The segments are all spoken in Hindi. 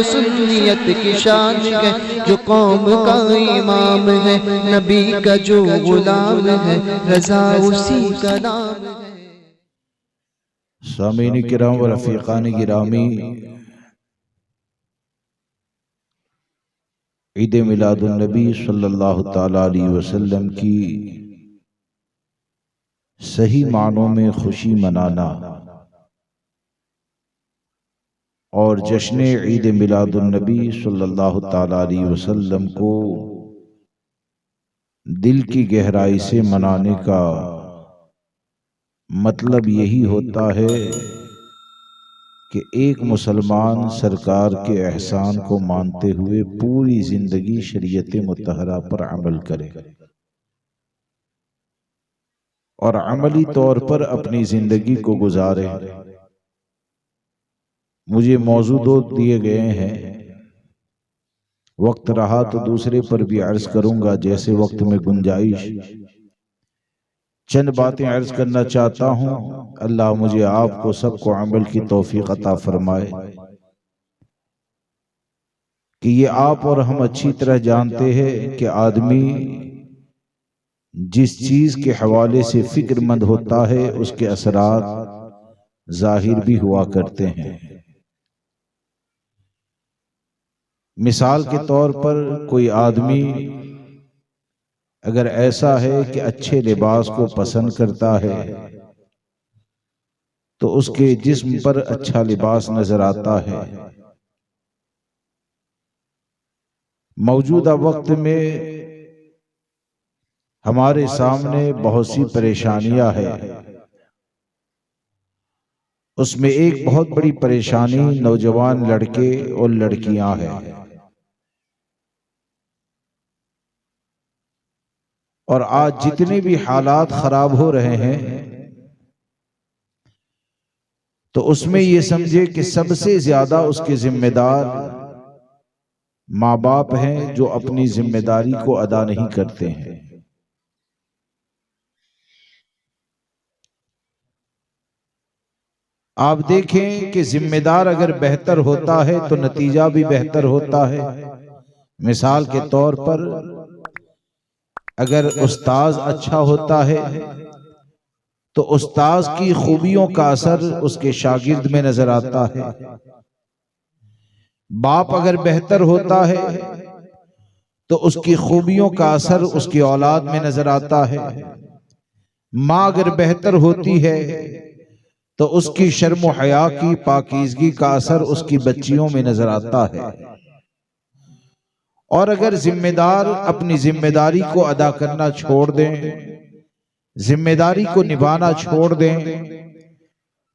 सुन्नियत की शान है, जो कौम का इमाम है, नबी का जो गुलाम है, रजा उसी का नाम है। सामीन किराम व रफ़ीक़ान गिरामी, ईद मिलादुन नबी सल्लल्लाहु ताला अलैहि वसल्लम की सही मानों में खुशी मनाना और जश्न ईद मिलादुन नबी सल्लल्लाहु ताला अलैहि वसल्लम को दिल की गहराई से मनाने का मतलब यही होता है कि एक मुसलमान सरकार के एहसान को मानते हुए पूरी जिंदगी शरीयत मुतहरा पर अमल करे और अमली तौर पर अपनी जिंदगी को गुजारे। मुझे मौजू दो दिए गए हैं, वक्त रहा तो दूसरे पर भी अर्ज करूंगा जैसे वक्त में गुंजाइश। चंद बातें अर्ज करना चाहता हूं। अल्लाह मुझे आपको सबको अमल की तौफीक अता फरमाए कि ये आप और हम अच्छी तरह जानते हैं कि आदमी जिस चीज के हवाले से फिक्रमंद होता है उसके असरात जाहिर भी हुआ करते हैं। मिसाल के तौर पर कोई आदमी अगर ऐसा है कि अच्छे लिबास को पसंद करता है तो उसके जिस्म पर अच्छा लिबास नजर आता है। मौजूदा वक्त में हमारे सामने बहुत सी परेशानियां हैं। उसमें एक बहुत बड़ी परेशानी नौजवान लड़के और लड़कियां हैं। और आज जितने भी हालात खराब हो रहे हैं तो उसमें ये समझे कि सबसे ज्यादा उसके जिम्मेदार माँ बाप हैं जो अपनी जिम्मेदारी को अदा नहीं करते हैं। आप देखें कि जिम्मेदार अगर बेहतर होता है तो नतीजा भी बेहतर होता है। मिसाल के तौर पर अगर उस्ताज अच्छा होता है तो उस्ताज की खूबियों का असर उसके शागिर्द में नजर आता है। बाप अगर बेहतर होता है तो उसकी खूबियों का असर उसकी औलाद में नजर आता है। माँ अगर बेहतर होती है तो उसकी शर्म हया की पाकीज़गी का असर उसकी बच्चियों में नजर आता है। और अगर जिम्मेदार अपनी जिम्मेदारी को अदा करना छोड़ दें, जिम्मेदारी को निभाना छोड़ दें,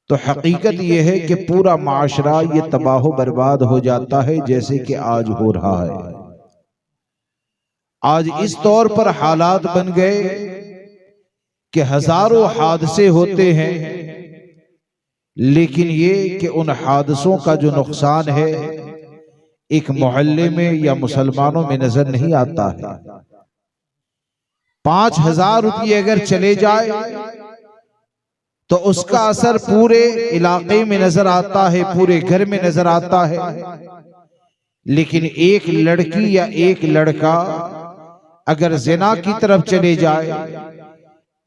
तो हकीकत यह है कि पूरा माशरा ये तबाह बर्बाद हो जाता है जैसे कि आज हो रहा है। आज इस तौर पर हालात बन गए कि हजारों हादसे होते हैं, लेकिन ये कि उन हादसों का जो नुकसान है एक मोहल्ले में या मुसलमानों में नजर नहीं आता है। 5,000 रुपये अगर चले जाए तो उसका असर पूरे इलाके में नजर आता है, पूरे घर में नजर आता है। लेकिन एक लड़की या एक लड़का अगर जिना की तरफ चले जाए,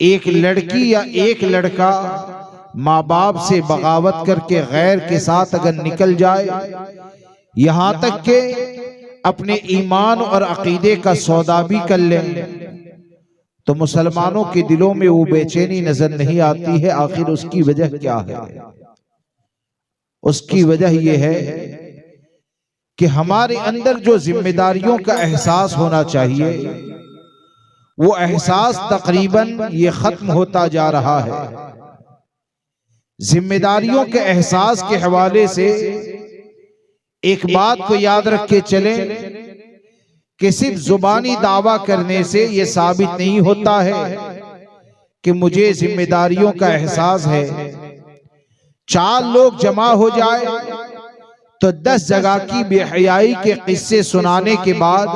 एक लड़की या एक लड़का माँ बाप से बगावत करके गैर के साथ अगर निकल जाए, यहां तक के अपने ईमान और अकीदे का सौदा भी कर लें, तो मुसलमानों के दिलों में वो बेचैनी नजर नहीं आती है। आखिर उसकी वजह क्या है? उसकी वजह यह है कि हमारे अंदर जो जिम्मेदारियों का एहसास होना चाहिए वो एहसास तकरीबन ये खत्म होता जा रहा है। जिम्मेदारियों के एहसास के हवाले से एक बात को याद रख के चलें कि सिर्फ जुबानी दावा करने से यह साबित नहीं होता है कि मुझे जिम्मेदारियों का एहसास है। 4 लोग जमा हो जाए तो 10 जगह की बेहयाई के किस्से सुनाने के बाद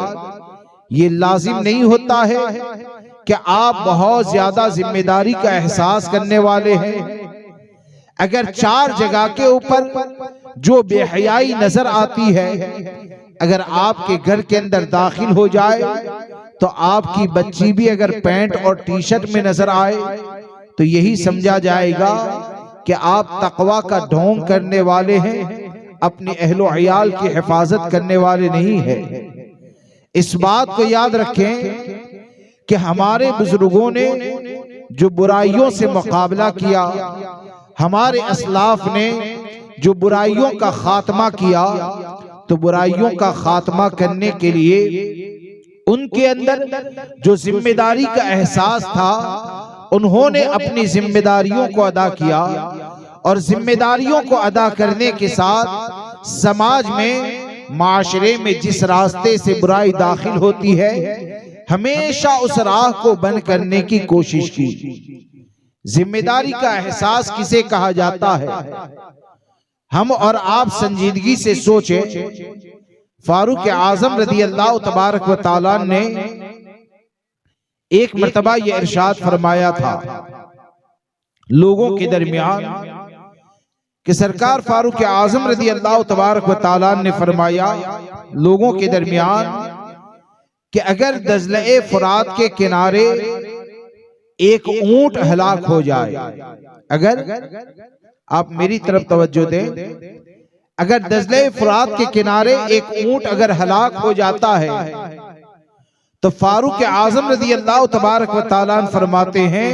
ये लाजिम नहीं होता है कि आप बहुत ज्यादा जिम्मेदारी का एहसास करने वाले हैं। अगर 4 जगह के ऊपर जो बेहयाई नजर आती है, अगर आपके घर के अंदर दाखिल हो जाए तो आपकी बच्ची भी अगर पैंट और टी शर्ट में नजर आए तो यही समझा जाएगा कि आप तकवा का ढोंग करने वाले हैं, अपने अहलो अयाल की हिफाजत करने वाले नहीं है। इस बात को याद रखें कि हमारे बुजुर्गों ने जो बुराइयों से मुकाबला किया, हमारे असलाफ ने जो बुराइयों का खात्मा किया, तो बुराइयों का खात्मा करने के लिए उनके अंदर जो जिम्मेदारी का एहसास था, उन्होंने अपनी जिम्मेदारियों को अदा किया और जिम्मेदारियों को अदा करने के साथ समाज में, माशरे में जिस रास्ते से बुराई दाखिल होती है, हमेशा उस राह को बंद करने की कोशिश की। जिम्मेदारी का एहसास किसे कहा जाता है? हम और आप संजीदगी से सोचें, फारूक आजम रदी अल्लाह तबारक व तआला ने एक मर्तबा ये इरशाद फरमाया था लोगों के दरमियान कि सरकार फारूक आजम रदी अल्लाह तबारक व तआला ने फरमाया लोगों के दरमियान कि अगर दजले फुरात के किनारे एक ऊंट हलाक हो जाए, अगर आप मेरी तरफ तवज्जो दें, अगर दजले फुरात के किनारे एक ऊंट अगर हलाक हो जाता है तो फारूक आजम रज़ी अल्लाह तबारक व तआला फरमाते हैं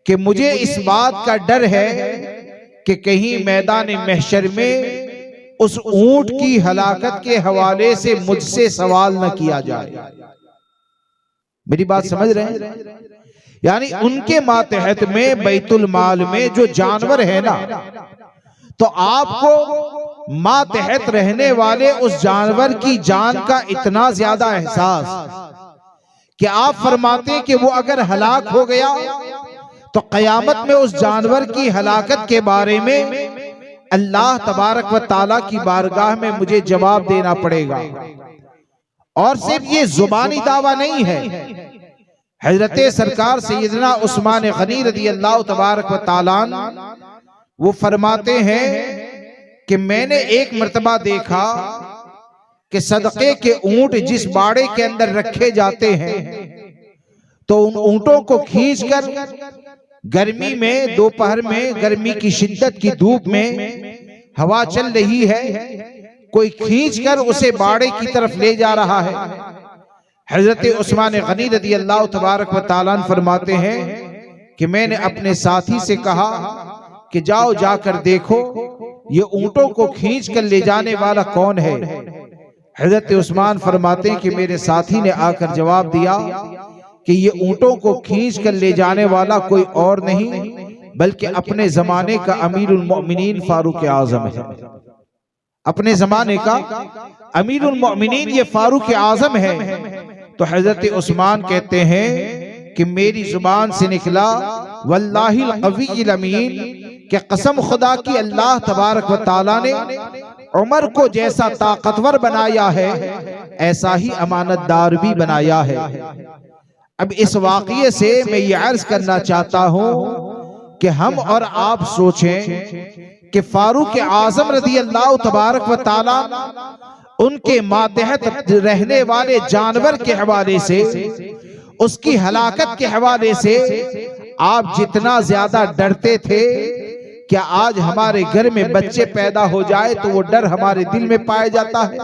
कि मुझे इस बात का डर है कि कहीं मैदान महशर में उस ऊंट की हलाकत के हवाले से मुझसे सवाल न किया जाए। मेरी बात समझ रहे हैं? यानी उनके मातहत में बैतुल माल में जो जानवर है ना, तो आपको मातहत रहने वाले उस जानवर की जान का इतना ज्यादा एहसास कि आप फरमाते हैं कि वो अगर हलाक हो गया तो कयामत में उस जानवर की हलाकत के बारे में अल्लाह तबारक व ताला की बारगाह में मुझे जवाब देना पड़ेगा। और सिर्फ ये जुबानी दावा नहीं है, हजरत सरकार सैयदना उस्मान गनी रज़ी अल्लाह तबारक व ताला वो फरमाते हैं कि मैंने एक मर्तबा देखा कि सदके के ऊंट जिस बाड़े के अंदर रखे जाते हैं तो उन ऊंटों को खींचकर गर्मी में, दोपहर में गर्मी की शिद्दत की धूप में हवा चल रही है, कोई खींचकर उसे बाड़े की तरफ ले जा रहा है। हजरत उस्मान गनी रज़ी अल्लाह तबारक व तआला फरमाते हैं कि मैंने अपने साथी से कहा कि जाओ जाकर देखो ये ऊंटों को खींच कर ले जाने वाला कौन है। हजरत उस्मान फरमाते हैं कि मेरे साथी ने आकर जवाब दिया कि ये ऊंटों को खींच कर ले जाने वाला कोई और नहीं बल्कि अपने जमाने का अमीरुल मोमिनीन फारूक आजम है। अपने जमाने का अमीरुल मोमिनीन ये फारूक आजम है। तो हजरत उस्मान कहते हैं कि मेरी जुबान से निकला वल्लाहिल कविय्यिल अमीन, कि कसम खुदा की अल्लाह तबारक व तआला ने उमर को जैसा ताकतवर बनाया है ऐसा ही अमानतदार भी बनाया है। अब इस वाक़ये से मैं ये अर्ज करना चाहता हूं कि हम और आप सोचें कि फारूक आजम रज़ी अल्लाह तबारक व तआला उनके मातहत रहने वाले जानवर के हवाले से, उसकी हलाकत के हवाले से आप जितना ज्यादा डरते थे, क्या आज हमारे घर में बच्चे पैदा हो जाए तो वो डर हमारे दिल में पाया जाता है?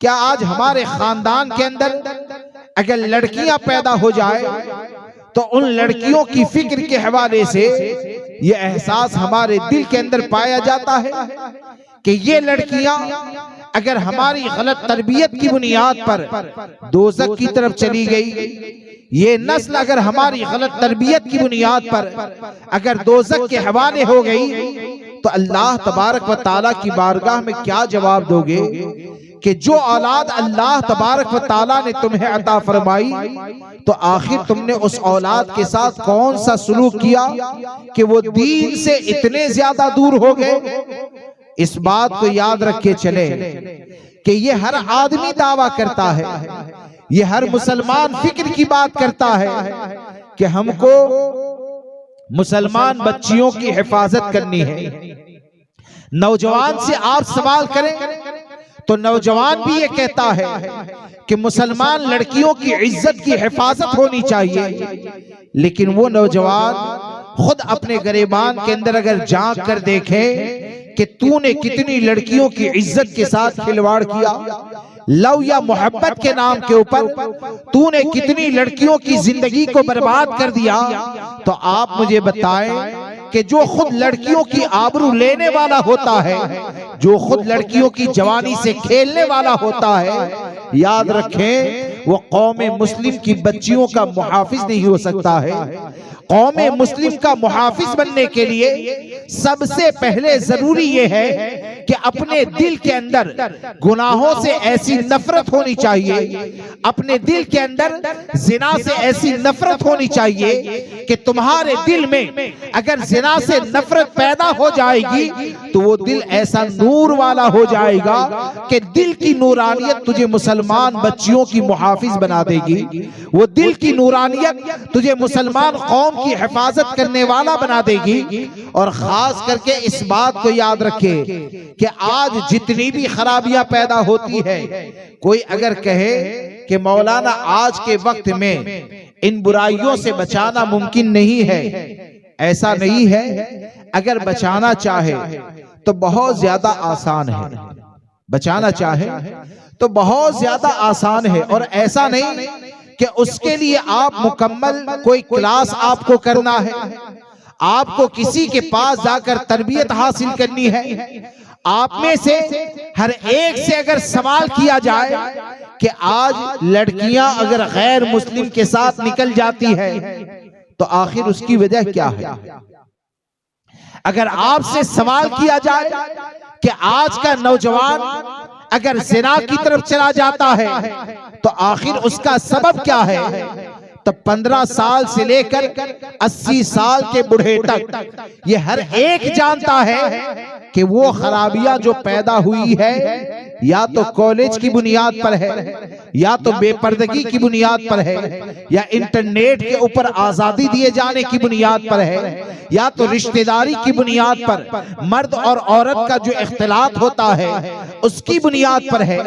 क्या आज हमारे खानदान के अंदर अगर लड़कियां पैदा हो जाए तो उन लड़कियों की फिक्र के हवाले से ये एहसास हमारे दिल के अंदर पाया जाता है कि ये लड़कियां अगर हमारी गलत तरबियत की बुनियाद पर दोज़ख की तरफ चली गई, ये नस्ल अगर हमारी गलत तरबियत की बुनियाद पर अगर दोज़ख के हवाले हो गई तो अल्लाह तबारक व ताला की बारगाह में क्या जवाब दोगे कि जो औलाद अल्लाह तबारक व ताला ने तुम्हें अता फरमाई तो आखिर तुमने उस औलाद के साथ कौन सा सलूक किया कि वो दीन से इतने ज्यादा दूर हो गए। इस बात को याद रख के चले कि ये हर आदमी दावा करता है, ये हर मुसलमान फिक्र की बात करता है कि हमको मुसलमान बच्चियों की हिफाजत करनी है, नौजवान से आप सवाल करें तो नौजवान भी ये कहता है कि मुसलमान लड़कियों की इज्जत की हिफाजत होनी चाहिए, लेकिन वो नौजवान खुद अपने गिरेबान के अंदर अगर झांक कर देखे कि तूने कितनी लड़कियों की इज्जत के साथ खिलवाड़ किया, लव या मोहब्बत के नाम के ऊपर तूने कितनी लड़कियों की जिंदगी को बर्बाद कर दिया, तो आप मुझे बताएं कि जो खुद लड़कियों की आबरू लेने वाला होता है, जो खुद लड़कियों की जवानी से खेलने वाला होता है, याद रखें वो कौमे मुस्लिम की बच्चियों का मुहाफिज नहीं हो सकता है। कौमे मुस्लिम का मुहाफिज बनने के लिए सबसे पहले जरूरी ये है कि अपने दिल के अंदर गुनाहों से ऐसी नफरत होनी चाहिए, अपने दिल के अंदर जिना से ऐसी नफरत होनी चाहिए कि तुम्हारे दिल में अगर जिना से नफरत पैदा हो जाएगी तो वो दिल ऐसा नूर वाला हो जाएगा कि दिल की नूरानियत तुझे मुसलमान बच्चियों की मुहाफिज बना देगी, वो दिल की नूरानियत तुझे मुसलमान कौम की हिफाजत करने वाला बना देगी। और खास करके इस बात को याद रखे कि आज जितनी भी खराबियां पैदा होती है, कोई अगर कहे कि मौलाना आज के वक्त में इन बुराइयों से बचाना मुमकिन नहीं है, ऐसा नहीं है। अगर बचाना चाहे तो बहुत ज्यादा आसान है, बचाना चाहे तो बहुत ज्यादा आसान है। और ऐसा नहीं कि उसके लिए आप मुकम्मल कोई क्लास आपको करना है, आपको किसी के पास जाकर तरबियत हासिल करनी है। आप में से हर एक से अगर सवाल किया जाए कि आज लड़कियां अगर गैर मुस्लिम के साथ निकल जाती है तो आखिर उसकी वजह क्या है? अगर आपसे सवाल किया जाए कि आज का नौजवान अगर ज़िना की तरफ चला जाता है तो आखिर उसका सबब क्या है, तो 15 साल से लेकर 80 साल के बूढ़े तक ये हर एक जानता है कि वो खराबियां जो पैदा हुई है या तो कॉलेज की बुनियाद पर है, या तो बेपर्दगी की बुनियाद पर है, या इंटरनेट के ऊपर आजादी दिए जाने की बुनियाद पर है, या तो रिश्तेदारी की बुनियाद पर मर्द और औरत का जो इख्तिलात होता है उसकी बुनियाद पर है।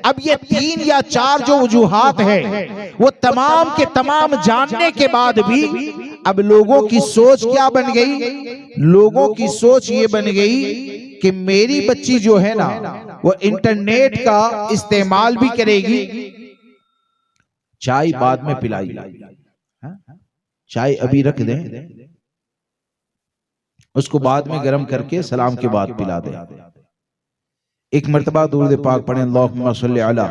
अब ये 3 या 4 जो वजूहात है वो तमाम के तमाम जानने के बाद भी अब लोगों की सोच क्या बन गई? लोगों की सोच ये बन गई कि मेरी बच्ची जो है ना वो इंटरनेट का इस्तेमाल भी करेगी, चाय बाद में पिलाई, चाय अभी रख दें, उसको बाद में गर्म करके सलाम के बाद पिला दें। एक मर्तबा दुरूद पाक पढ़ें, अल्लाहुम्मा सल्ली अला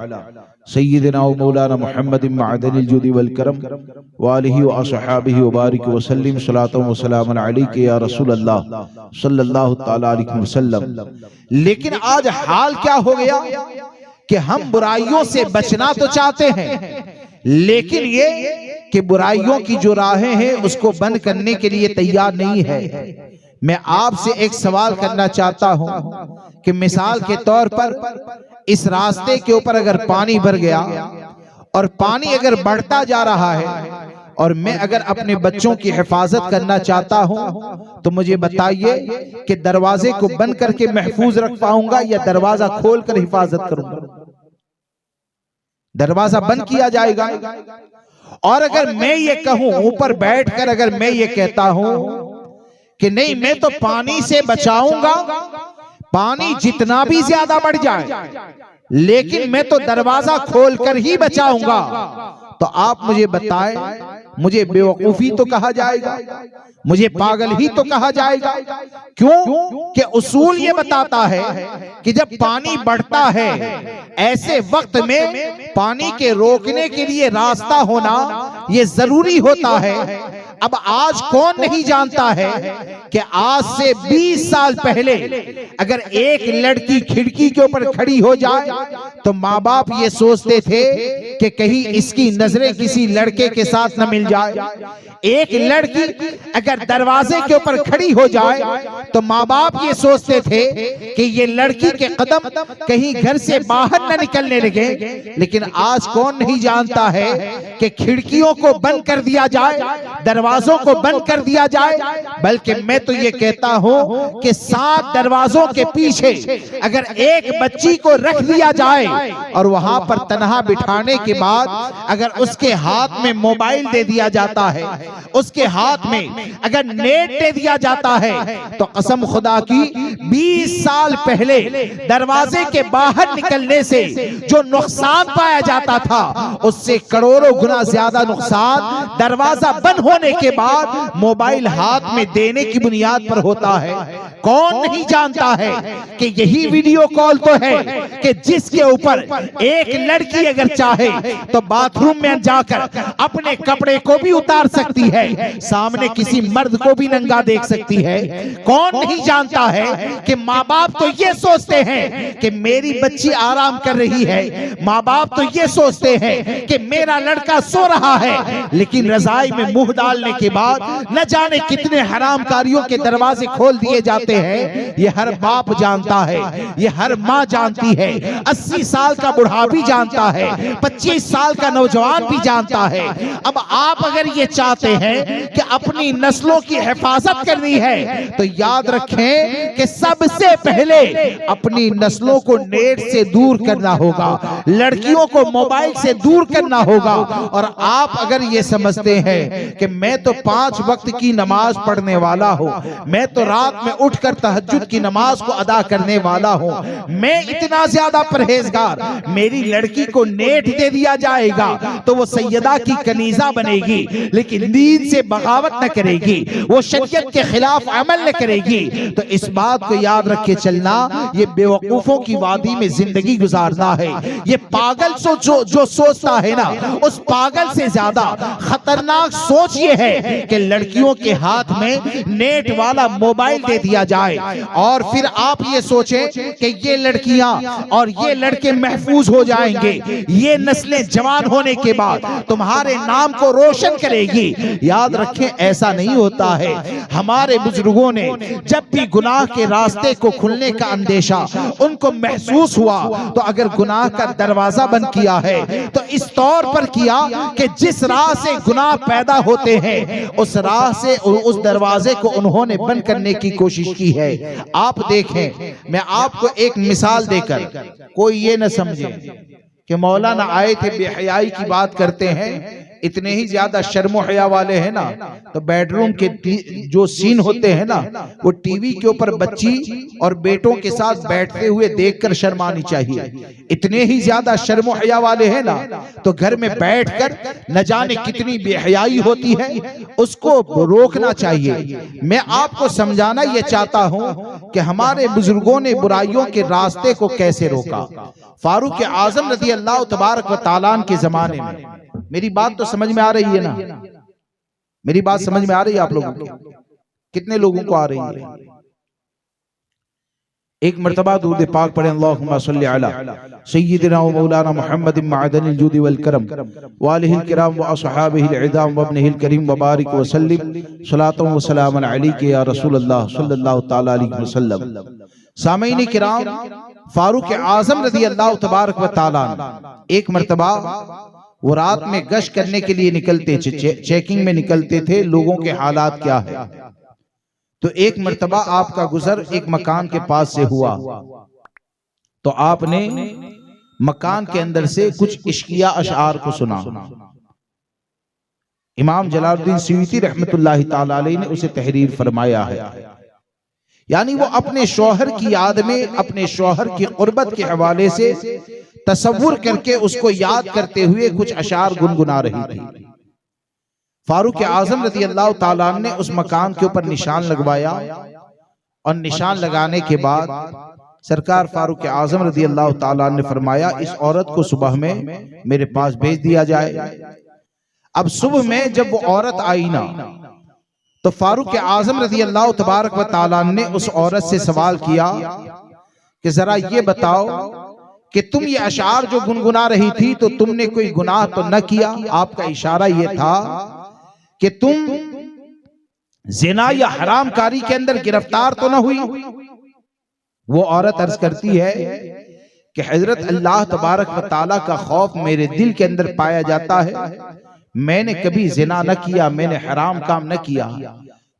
सय्यिदिना व मौलाना मुहम्मदिन मअदनिल जुदी वल करम व आलिहि व असहाबिहि व बारिक व सल्लिम सलातन व सलामन अलैका या रसूल अल्लाह सल्लल्लाहु तआला अलैहि वसल्लम। लेकिन आज हाल क्या हो गया कि हम बुराइयों से बचना तो चाहते हैं, लेकिन ये कि बुराइयों की जो राहें हैं उसको बंद करने के लिए तैयार नहीं है। मैं आपसे एक सवाल करना चाहता हूं कि मिसाल के तौर पर इस रास्ते के ऊपर अगर पानी भर गया और पानी अगर बढ़ता जा रहा है और मैं अगर अपने बच्चों की हिफाजत करना चाहता हूं तो मुझे बताइए कि दरवाजे को बंद करके महफूज रख पाऊंगा या दरवाजा खोलकर हिफाजत करूंगा? दरवाजा बंद किया जाएगा। और अगर मैं ये कहूं ऊपर बैठकर, अगर मैं ये कहता हूं कि नहीं मैं तो पानी से बचाऊंगा, पानी जितना भी ज्यादा बढ़ जाए लेकिन मैं तो दरवाजा खोलकर ही बचाऊंगा, तो आप मुझे बताएं, मुझे बेवकूफी तो कहा जाएगा, मुझे पागल ही तो कहा जाएगा। क्यों कि उसूल ये बताता है कि जब पानी बढ़ता है ऐसे वक्त में पानी के रोकने के लिए रास्ता होना ये जरूरी होता है। अब आज कौन नहीं जानता है कि आज से 20 साल पहले अगर एक लड़की खिड़की के ऊपर खड़ी हो जाए तो माँ बाप ये सोचते थे कि कहीं इसकी नजरें किसी लड़के के साथ न मिल जाए, एक लड़की अगर दरवाजे के ऊपर खड़ी हो जाए तो माँ बाप ये सोचते थे कि ये लड़की के कदम कहीं घर से बाहर न निकलने लगे। लेकिन आज कौन नहीं जानता है कि खिड़कियों को बंद कर दिया जाए, दरवाजों को बंद कर दिया जाए। बल्कि मैं तो ये कहता हूं कि 7 दरवाजों के पीछे अगर एक बच्ची को रख दिया जाए और वहां पर तन्हा बिठाने के बाद अगर उसके हाथ में मोबाइल दे दिया जाता है, उसके हाथ में अगर नेट दे दिया जाता है, तो कसम खुदा की 20 साल पहले दरवाजे के बाहर निकलने से जो नुकसान पाया जाता था उससे करोड़ों गुना ज्यादा नुकसान दरवाजा बंद होने के बाद मोबाइल हाथ में देने की बुनियाद पर होता है। कौन नहीं जानता है कि यही वीडियो कॉल तो है कि जिसके ऊपर एक लड़की अगर चाहे तो बाथरूम में जाकर अपने कपड़े को भी उतार सकती है, सामने किसी मर्द को भी नंगा देख सकती है। कौन नहीं जानता है कि माँ बाप तो ये सोचते हैं कि मेरी बच्ची आराम कर रही है, माँ बाप तो ये सोचते हैं कि मेरा लड़का सो रहा है, लेकिन रजाई में मुंह डालने के बाद न जाने कितने हरामकारियों के दरवाजे खोल दिए जाते हैं। ये हर बाप जानता है, ये हर माँ जानती है, 80 साल का बूढ़ा भी जानता है, 25 साल का नौजवान भी जानता है। अब आप अगर ये चाहते हैं कि अपनी नस्लों की हिफाजत करनी है तो याद रखें कि सबसे पहले अपनी नस्लों को नेट से दूर करना होगा, लड़कियों को मोबाइल से दूर करना होगा। और आप अगर ये समझते हैं कि मैं तो 5 वक्त की नमाज पढ़ने वाला हूं, मैं तो रात में उठकर तहज्जुद की नमाज को अदा करने वाला हूं, मैं इतना ज्यादा परहेजगार, मेरी लड़की को नेट दे दिया जाएगा तो वो सैयदा की कनीजा बनेगी लेकिन दीन से बगावत न करेगी, वो शरीयत के खिलाफ अमल न करेगी, तो इस बात को याद रख के चलना ये बेवकूफों की वादी में जिंदगी गुजारना है। ये पागल जो सोचता है ना, उस पागल से ज्यादा खतरनाक सोच ये है कि लड़कियों के हाथ में नेट वाला मोबाइल दे दिया जाए और फिर आप ये सोचें कि ये लड़कियां और ये लड़के महफूज हो जाएंगे, ये नस्लें जवान होने के बाद तुम्हारे नाम को रोशन करेगी। याद रखें ऐसा नहीं होता है। हमारे बुजुर्गों ने जब भी गुनाह के रास्ते को खुलने का अंदेशा उनको महसूस हुआ तो अगर गुनाह का दरवाजा बंद किया है तो इस तौर पर किया कि जिस राह से गुनाह पैदा होते हैं उस राह से उस दरवाजे को उन्होंने बंद करने की कोशिश की है। आप देखें, मैं आपको एक मिसाल देकर, कोई ये न समझे कि मौलाना आए थे बेहयाई की बात करते हैं, इतने ही ज्यादा शर्मो हया वाले हैं ना, तो बेडरूम के जो सीन होते हैं ना वो टीवी के ऊपर बच्ची और बेटों के साथ बैठते हुए देखकर शर्मानी चाहिए। इतने ही ज्यादा शर्मो हया वाले हैं ना तो घर में बैठकर न जाने कितनी बेहयाई होती है, उसको रोकना चाहिए। मैं आपको समझाना ये चाहता हूं कि हमारे बुजुर्गों ने बुराइयों के रास्ते को कैसे रोका। फारूक आजम रज़ी अल्लाह तबारक व तआला के जमाने में, मेरी बात तो समझ में आ रही है ना, मेरी बात समझ में आ रही है आप लोगों को? कितने लोगों को आ रही है? एक मर्तबा दुरूद पाक पढ़ें, अल्लाहुम्मा सल्ली अला सय्यिदिना व मौलाना मुहम्मदिन मअदनिल जुद वल करम व आलिहिल किराम व असहाबिहिल इज़ाम व इब्निहिल करीम व बारिक व सल्लिम सलातन व सलामन अलैका या रसूल अल्लाह सल्लल्लाहु तआला अलैहि वसल्लम। सामीन किराम, फारूक आजम रज़ी अल्लाह तबारक व तआला एक मर्तबा वो रात में गश्त करने के लिए निकलते, चेकिंग में निकलते थे, लोगों के हालात क्या है। तो एक मर्तबा आपका गुजर एक मकान के पास से हुआ तो आपने मकान के अंदर से कुछ इश्किया अशआर को सुना। इमाम जलालुद्दीन सुयूती रहमतुल्लाहि ताला अलैहि ने उसे तहरीर फरमाया है। यानी वो अपने शौहर की याद में, अपने शौहर की कुर्बत के हवाले से तसव्वुर करके उसको याद करते हुए कुछ अशार गुनगुना रही थी। फारूक आजम रज़ी अल्लाह ताला ने उस मकान के ऊपर निशान लगवाया और निशान लगाने के बाद सरकार फारूक आजम रज़ी अल्लाह ताला ने फरमाया इस औरत को सुबह में मेरे पास भेज दिया जाए। अब सुबह में जब वो औरत आई ना तो फारूक आजम रज़ी अल्लाह तबारक व तआला ने उस औरत से सवाल किया कि जरा ये बताओ कि तुम ये अशार जो गुनगुना रही थी तो तुमने कोई गुनाह तो न किया? आपका इशारा ये था कि तुम जिना या हरामकारी के अंदर गिरफ्तार तो ना हुई? वो औरत अर्ज करती है कि हजरत अल्लाह तबारक व तआला का खौफ मेरे दिल के अंदर पाया जाता है। मैंने कभी जिना न किया, मैंने हराम काम न किया।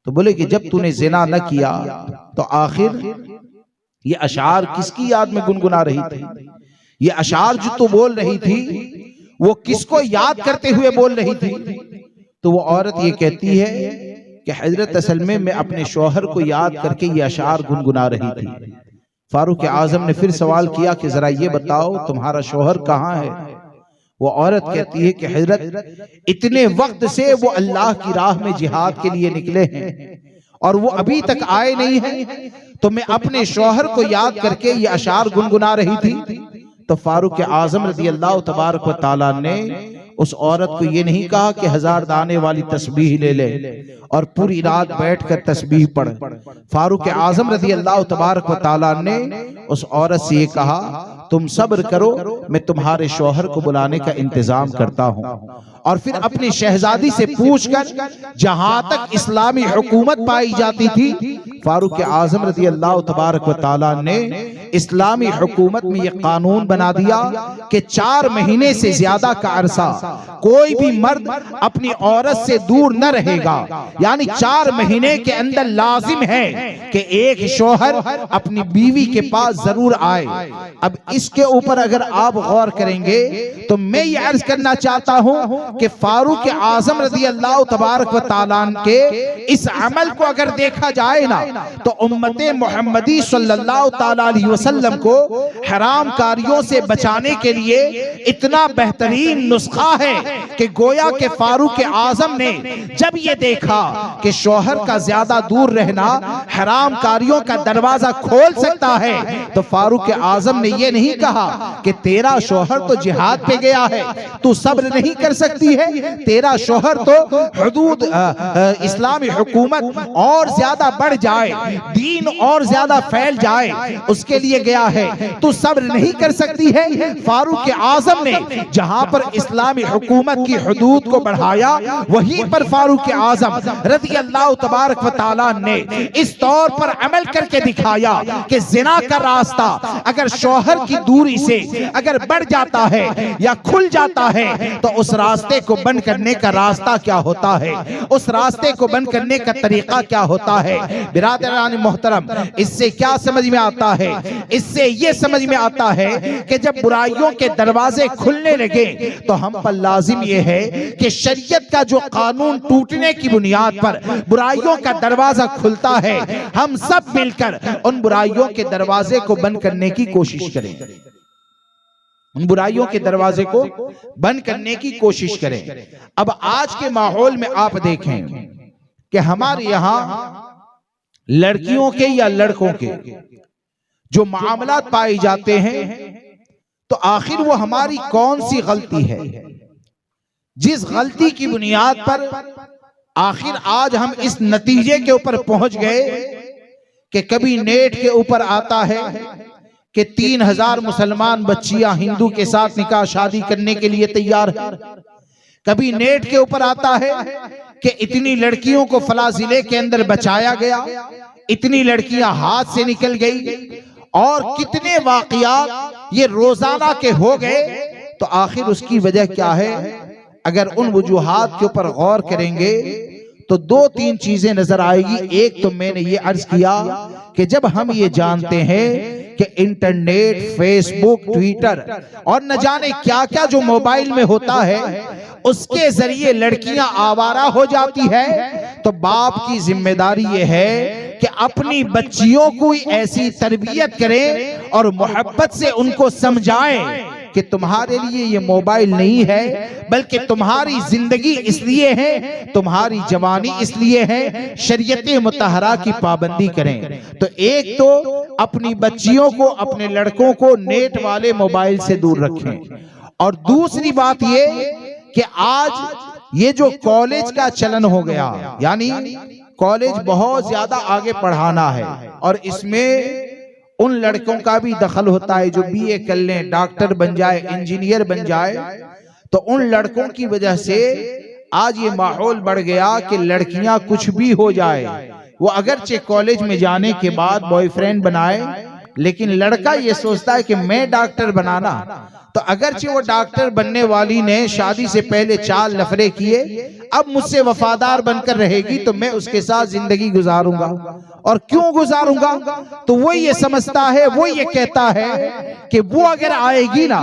तो बोले कि जब तूने जिना न किया तो आखिर ये अशार किसकी याद में गुनगुना रही थी? ये अशार जो तू बोल रही थी वो किसको याद करते हुए बोल रही थी? तो वो औरत ये कहती है कि हजरत असल में मैं अपने शौहर को याद करके ये अशार गुनगुना रही थी। फारूक आजम ने फिर सवाल किया कि जरा ये बताओ तुम्हारा शौहर कहाँ है? वो औरत कहती है कि हजरत इतने वक्त से वो अल्लाह की राह में जिहाद के लिए निकले हैं और वो अभी तक आए नहीं हैं, तो मैं अपने शौहर को याद करके ये अशार गुनगुना रही थी। तो फारूक आजम रज़ी अल्लाह तबारक व तआला ने उस औरत को ये नहीं कहा कि 1000 दाने वाली तस्बीह ले ले और पूरी रात बैठकर तस्बीह पढ़। फारूक आजम रज़ी अल्लाह तबारक व तआला ने उस औरत से ये कहा तुम सब्र करो, मैं तुम्हारे शौहर को बुलाने का इंतजाम करता हूं। और फिर अपनी शहजादी से पूछकर जहां तक इस्लामी हुकूमत पाई जाती थी, फारूक आजम रज़ी अल्लाह तबारक व तआला ने इस्लामी हुकूमत में यह कानून बना दिया कि 4 महीने से ज्यादा का अरसा कोई भी मर्द अपनी औरत से दूर न रहेगा। यानी 4 महीने के अंदर लाजिम है कि एक शौहर अपनी बीवी के पास जरूर आए। अब इसके ऊपर अगर आप गौर करेंगे तो मैं ये अर्ज करना चाहता हूं कि फारूक आजम रज़ी अल्लाह तबारक व तआला के इस अमल को अगर देखा जाए ना तो उम्मते मोहम्मदी सल्लल्लाहु तआला अलैहि वसल्लम को हराम कारियों से बचाने के लिए इतना बेहतरीन नुस्खा है कि गोया के फारूक आजम ने जब ये देखा कि शौहर का ज्यादा दूर रहना हराम कारियों का दरवाजा खोल सकता है, तो फारूक आजम ने ये नहीं कहा कि तेरा शौहर तो जिहाद पे गया है, तू सब्र नहीं कर सकती है, तेरा शौहर तो हुदूद इस्लामी हुकूमत और ज्यादा बढ़ जाए, दीन और ज्यादा फैल जाए, उसके लिए गया है, तू सब्र नहीं कर सकती है। फारूक आजम ने जहां पर इस्लामी हुकूमत की हुदूद को बढ़ाया, वहीं पर फारूक आजम रज़ी अल्लाह तबारक व तआला ने इस तौर पर अमल करके दिखाया कि जिना का रास्ता अगर शौहर की दूरी से अगर बढ़ जाता है या खुल जाता है तो उस रास्ते को बंद करने का रास्ता क्या होता है, उस रास्ते को बंद करने का तरीका क्या होता है। बिरादरान मोहतरम, इससे क्या समझ में आता है? इससे ये समझ में आता है कि जब बुराइयों के दरवाजे खुलने लगे तो हम पर लाजिम ये है कि शरीयत का जो कानून टूटने की बुनियाद पर बुराइयों का दरवाजा खुलता है, हम सब मिलकर उन बुराइयों के दरवाजे को बंद करने की कोशिश करें, उन बुराइयों के दरवाजे को बंद करने की कोशिश करें। अब आज के माहौल में आप देखें कि हमारे यहां लड़कियों के या लड़कों के जो मामलात पाए जाते हैं, तो आखिर वो हमारी कौन सी गलती है जिस गलती की बुनियाद पर आखिर आज हम इस नतीजे के ऊपर पहुंच गए कि कभी नेट के ऊपर आता है कि 3000 मुसलमान बच्चियां हिंदू के साथ निकाह शादी करने के लिए तैयार है, कभी नेट के ऊपर आता है कि इतनी लड़कियों को फला जिले के अंदर बचाया गया, इतनी लड़कियां हाथ से निकल गई, और कितने वाकयात ये रोजाना के हो गए। तो आखिर उसकी वजह क्या है? अगर उन वजूहात के ऊपर गौर करेंगे तो 2-3 चीजें नजर आएगी। एक तो मैंने ये अर्ज किया कि जब हम ये जानते हैं कि इंटरनेट, फेसबुक, ट्विटर और न जाने क्या क्या जो मोबाइल में होता है उसके जरिए लड़कियां आवारा हो जाती है, तो बाप की जिम्मेदारी ये है कि अपनी बच्चियों को ऐसी तरबियत करें और मोहब्बत से उनको समझाएं कि तुम्हारे लिए ये मोबाइल नहीं है, बल्कि तुम्हारी जिंदगी इसलिए है, तुम्हारी जवानी इसलिए है, शरीयत मुतहरा की पाबंदी करें। तो एक तो अपनी बच्चियों को, अपने लड़कों को नेट वाले मोबाइल से दूर रखें। और दूसरी बात ये कि आज ये जो कॉलेज का चलन हो गया, यानी कॉलेज बहुत ज्यादा आगे पढ़ाना है और इसमें उन लड़कों का भी दखल होता है जो बीए कर लें, डॉक्टर बन जाए, इंजीनियर बन जाए, तो उन लड़कों की वजह से आज ये माहौल बढ़ गया कि लड़कियां कुछ भी हो जाए, वो अगरचे कॉलेज में जाने के बाद बॉयफ्रेंड बनाए, लेकिन लड़का ये सोचता है कि मैं डॉक्टर बनाना, तो अगरचे वो डॉक्टर बनने वाली ने शादी से पहले 4 लफड़े किए, अब मुझसे वफादार बनकर रहेगी तो मैं उसके साथ जिंदगी गुजारूंगा। और क्यों गुजारूंगा? तो वो ये समझता है, वो ये कहता है कि वो अगर आएगी ना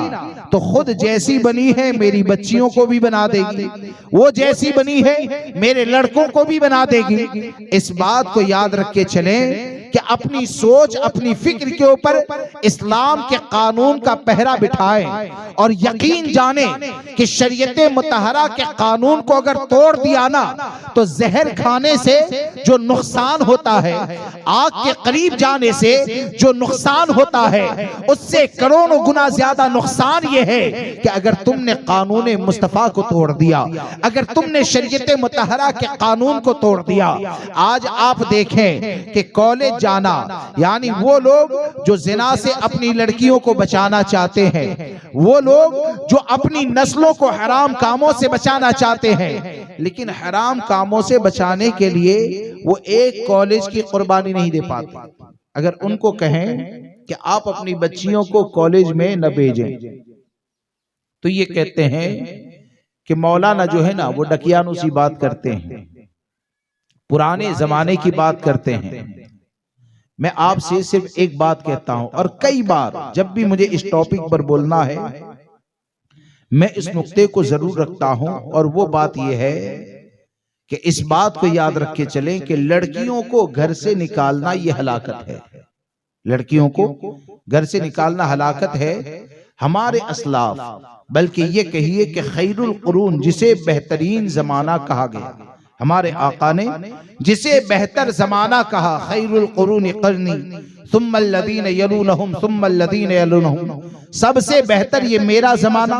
तो खुद जैसी बनी है मेरी बच्चियों को भी बना देगी, वो जैसी बनी है मेरे लड़कों को भी बना देगी। इस बात को याद रख के चलें कि अपनी सोच, अपनी फिक्र के ऊपर इस्लाम के कानून का पहरा बिठाएं और यकीन जाने कि शरीयत मुतहरा के कानून को अगर तोड़ दिया ना तो जहर खाने से जो नुकसान होता है, आग के करीब जाने से जो नुकसान होता है, उससे करोड़ों गुना ज्यादा नुकसान यह है कि अगर तुमने कानून मुस्तफा को तोड़ दिया, अगर तुमने शरीयत मुतहरा के कानून को तोड़ दिया। आज आप देखें कि कॉलेज जाना, यानी वो लोग जो जिना से अपनी लड़कियों को बचाना चाहते हैं, वो लोग जो अपनी नस्लों को हराम कामों से बचाना चाहते हैं, लेकिन हराम कामों से बचाने के लिए वो एक कॉलेज की कुर्बानी नहीं दे पाते। अगर उनको कहें कि आप अपनी बच्चियों को कॉलेज में न भेजें तो ये कहते हैं कि मौलाना जो है ना वो डकियानुसी बात करते हैं, पुराने जमाने की बात करते हैं। मैं आपसे सिर्फ एक बात कहता हूं, और कई बार जब भी मुझे इस टॉपिक पर बोलना है मैं इस नुक्ते को जरूर रखता हूं, और वो बात यह है कि इस बात को याद रख के चलें कि लड़कियों को घर से निकालना यह हलाकत है। लड़कियों को घर से निकालना हलाकत है। हमारे असलाफ, बल्कि ये कहिए कि खैरुल कुरून, जिसे बेहतरीन जमाना कहा गया, हमारे आका ने जिसे बेहतर जमाना कहा, खैरुल कुरून क़र्नी सुम्मल लदीन यलूनहुम सुम्मल लदीन यलूनहुम, सबसे बेहतर ये मेरा जमाना,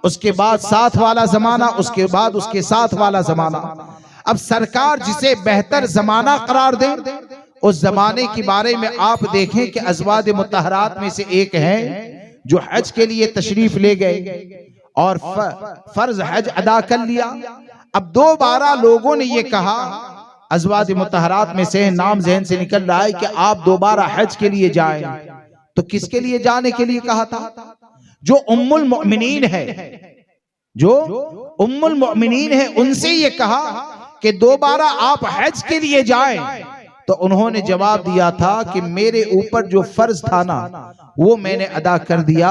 उसके बाद साथ वाला जमाना, उसके बाद उसके साथ वाला जमाना। अब सरकार जिसे बेहतर जमाना करार दे, उस जमाने के बारे में आप देखें कि अज़वाज मुतहरात में से एक है जो हज के लिए तशरीफ ले गए और फर्ज हज अदा कर लिया। अब दोबारा लोगों ने ये कहा, अज़वाज मुतहरात में से नाम ज़हन से निकल रहा है कि आप दोबारा हज के लिए जाएं, तो किसके लिए जाने के लिए कहा था? जो उम्मुल मोमिनीन है, जो उम्मुल मोमिनीन है, उनसे ये कहा कि दोबारा आप हज के लिए जाएं। तो उन्होंने जवाब दिया था कि मेरे ऊपर जो फर्ज था ना वो मैंने अदा कर दिया,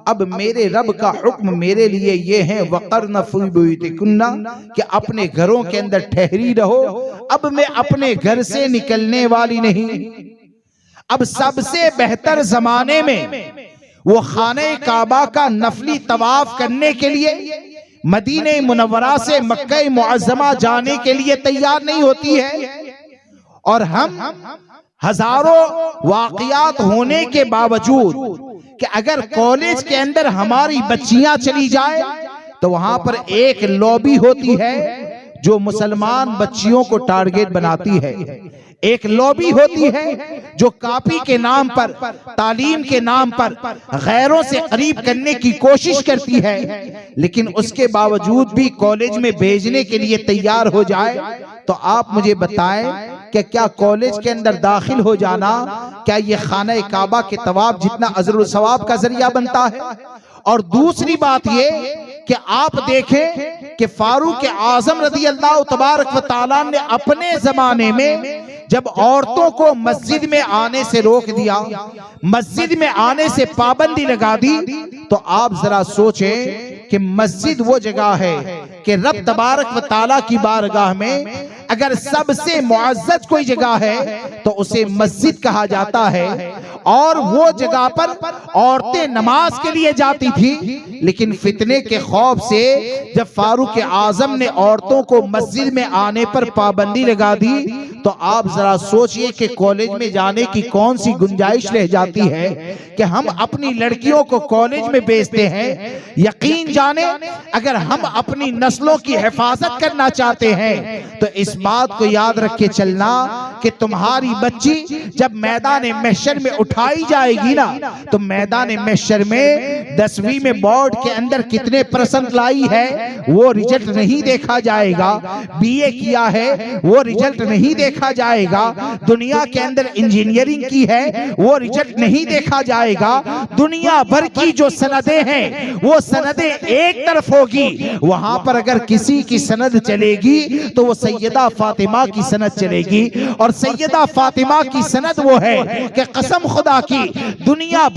अब मेरे रब का हुक्म मेरे लिए ये है वक़र्न फ़ी बुयूतिकुन्ना, कि अपने घरों के अंदर ठहरी रहो, अब मैं अपने घर से निकलने वाली नहीं। अब सबसे बेहतर जमाने में वो खाने काबा का नफली तवाफ करने के लिए मदीने मुनव्वरा से मक्का मुअज़्ज़मा जाने के लिए तैयार नहीं होती है, और हम हजारों वाक़ियात होने के बावजूद कि अगर कॉलेज के अंदर हमारी बच्चियां चली जाए तो वहां पर एक लॉबी होती है जो मुसलमान बच्चियों को टारगेट बनाती है, एक लॉबी होती है जो कॉपी के नाम पर, तालीम के नाम पर गैरों से करीब करने की कोशिश करती है, लेकिन उसके बावजूद भी कॉलेज में भेजने के लिए तैयार हो जाए। तो आप मुझे बताएं कि क्या कॉलेज के अंदर दाखिल हो जाना, क्या ये खाना काबा के तवाफ जितना अजर सवाब का जरिया बनता है? और दूसरी बात ये कि आप देखें कि फारूक आजम रज़ी अल्लाह तबारक व तआला ने अपने जमाने में जब औरतों को मस्जिद में आने से रोक दिया, मस्जिद में आने से पाबंदी लगा दी, तो आप जरा सोचें कि मस्जिद वो जगह है कि रब तबारक व तआला की बारगाह में अगर सबसे मुअज़्ज़ज़ कोई जगह है तो उसे मस्जिद कहा जाता है, और वो जगह पर औरतें नमाज के लिए जाती थी। लेकिन फितने के खौफ से जब फारूक आजम ने औरतों को मस्जिद में आने पर पाबंदी लगा दी, तो आप जरा सोचिए कि कॉलेज में जाने की कौन सी गुंजाइश रह जाती है कि हम अपनी लड़कियों को कॉलेज में भेजते हैं। यकीन जाने अगर हम अपनी नस्लों की हिफाजत करना चाहते हैं तो इस बात को याद रख के चलना कि तुम्हारी बच्ची जब मैदान महशर में उठाई जाएगी ना, तो मैदान महशर में 10वीं में बोर्ड के अंदर कितने % लाई है वो रिजल्ट नहीं देखा जाएगा, BA किया है वो रिजल्ट नहीं देखा जाएगा, दुनिया के अंदर इंजीनियरिंग की है वो रिजल्ट नहीं देखा जाएगा। दुनिया भर की जो सनदें हैं वो सनदें एक तरफ होगी, वहां पर अगर किसी की सनद चलेगी तो वो सैयदा फातिमा की सनद चलेगी। और सैयदा फातिमा की सनद वो है कि कसम खुदा की दुनिया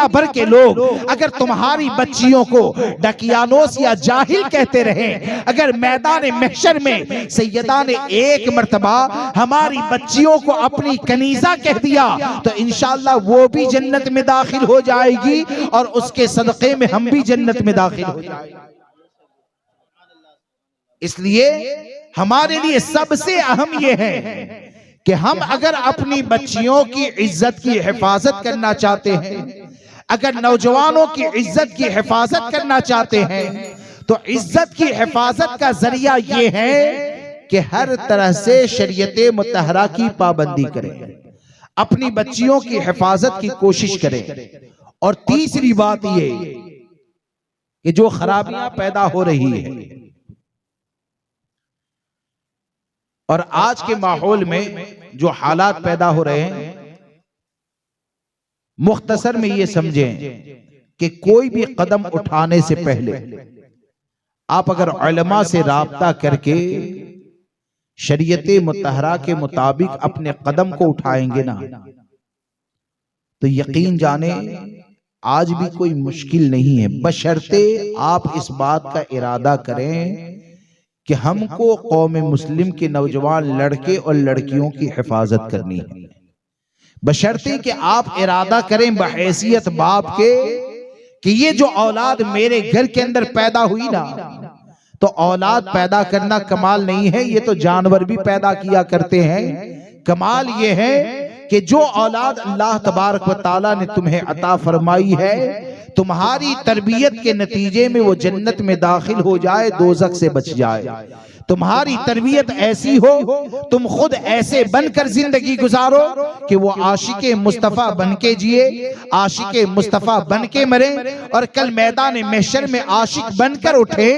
भर के लोग अगर तुम्हारी बच्चियों को डकियानोस या जाहिल कहते रहे, अगर मैदान महशर में सैयदा ने एक मर्तबा हमारी बच्चियों को अपनी कनीजा कह दिया तो इंशाअल्लाह वो भी जन्नत में दाखिल हो जाएगी और उसके सदक़े में हम भी जन्नत में दाखिल हो जाएंगे। इसलिए हमारे लिए सबसे अहम यह है कि हम अगर अपनी बच्चियों की इज्जत की हिफाजत करना चाहते हैं, अगर नौजवानों की इज्जत की हिफाजत करना चाहते हैं, तो इज्जत की हिफाजत का जरिया यह है कि हर तरह से शरीयत मुतहरा की पाबंदी करें, अपनी बच्चियों की हिफाजत की कोशिश करें। और तीसरी बात यह कि जो खराबियां पैदा हो रही है और आज के माहौल में जो हालात पैदा हो रहे हैं, मुख्तसर में ये समझें कि कोई भी कदम उठाने से पहले आप अगर उलमा से राब्ता करके शरीयत मुतहरा के मुताबिक अपने कदम को उठाएंगे ना, तो यकीन जाने आज भी कोई मुश्किल नहीं है, बशर्ते आप इस बात का इरादा करें कि हमको कौम मुस्लिम के नौजवान लड़के और लड़कियों की हिफाजत करनी है। बशर्ते कि आप इरादा करें बहैसियत बाप के कि ये जो औलाद मेरे घर के अंदर पैदा हुई ना, तो औलाद पैदा करना कमाल नहीं है, ये तो जानवर भी पैदा किया करते हैं। कमाल ये है कि जो औलाद अल्लाह तबारक व तआला ने तुम्हें अता फरमाई है, तुम्हारी तरबियत के नतीजे में वो जन्नत में दाखिल हो जाए, दोज़ख से बच जाए। तुम्हारी तरबियत ऐसी हो, तुम खुद ऐसे बनकर जिंदगी गुजारो कि वो आशिके मुस्तफा बनके जिए, आशिके मुस्तफा बनके मरे और कल मैदान महशर में आशिक बनकर उठे,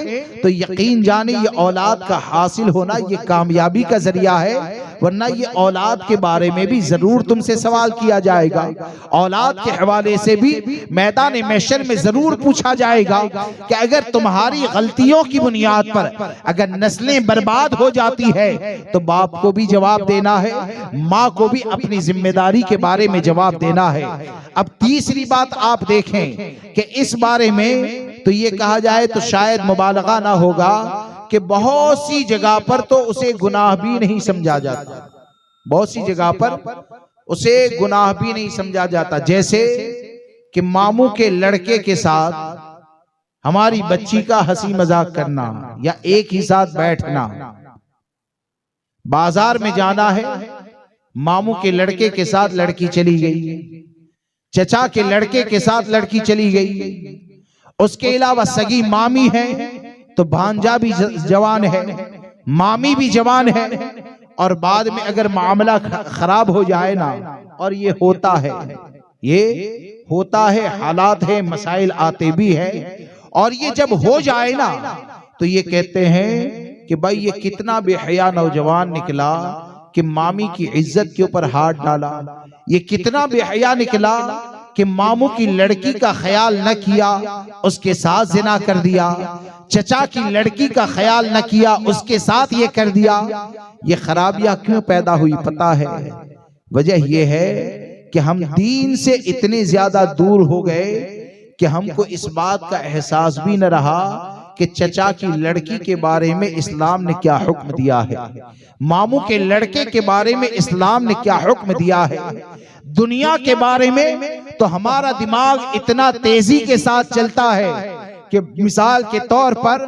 तो यकीन जाने ये औलाद का हासिल होना ये कामयाबी का जरिया है। वरना ये औलाद के बारे में भी जरूर तुमसे सवाल किया जाएगा, औलाद के हवाले से भी मैदान महशर में जरूर पूछा जाएगा कि अगर तुम्हारी गलतियों की बुनियाद पर अगर नस्लें बर्बाद हो जाती है तो बाप को भी जवाब देना है, माँ को भी अपनी जिम्मेदारी के बारे में जवाब देना है। अब तीसरी बात आप देखें कि इस बारे में तो ये कहा जाए तो शायद मुबालगा ना होगा कि बहुत सी जगह पर तो उसे गुनाह भी नहीं समझा जाता, बहुत सी जगह पर उसे गुनाह भी नहीं समझा जाता। जैसे कि मामू के लड़के के साथ हमारी बच्ची का हंसी मजाक करना या एक ही साथ बैठना, बाजार में जाना है, मामू के लड़के के साथ लड़की चली गई, चचा के लड़के के साथ लड़की चली गई, उसके अलावा सगी मामी है तो भांजा भी जवान है, मामी भी जवान है, और बाद में अगर मामला खराब हो जाए ना, और ये होता है, ये होता है, हालात है, मसाइल आते भी है, और ये जब हो जाए ना तो ये कहते हैं कि भाई ये कितना बेहया नौजवान निकला कि मामी की इज्जत के ऊपर हाथ डाला, ये कितना बेहया निकला कि मामू की लड़की का ख्याल न किया, उसके साथ जिना कर दिया, चचा की लड़की का ख्याल न किया, उसके साथ ये कर दिया। ये खराबियां क्यों पैदा हुई पता है? वजह यह है कि हम दीन से इतने ज्यादा दूर हो गए कि हमको इस बात का एहसास भी न रहा कि चचा की लड़की के बारे में इस्लाम ने क्या हुक्म दिया है, मामू के लड़के के बारे में इस्लाम ने क्या हुक्म दिया है। दुनिया के बारे में तो हमारा दिमाग इतना तेजी के साथ चलता है कि मिसाल के तौर पर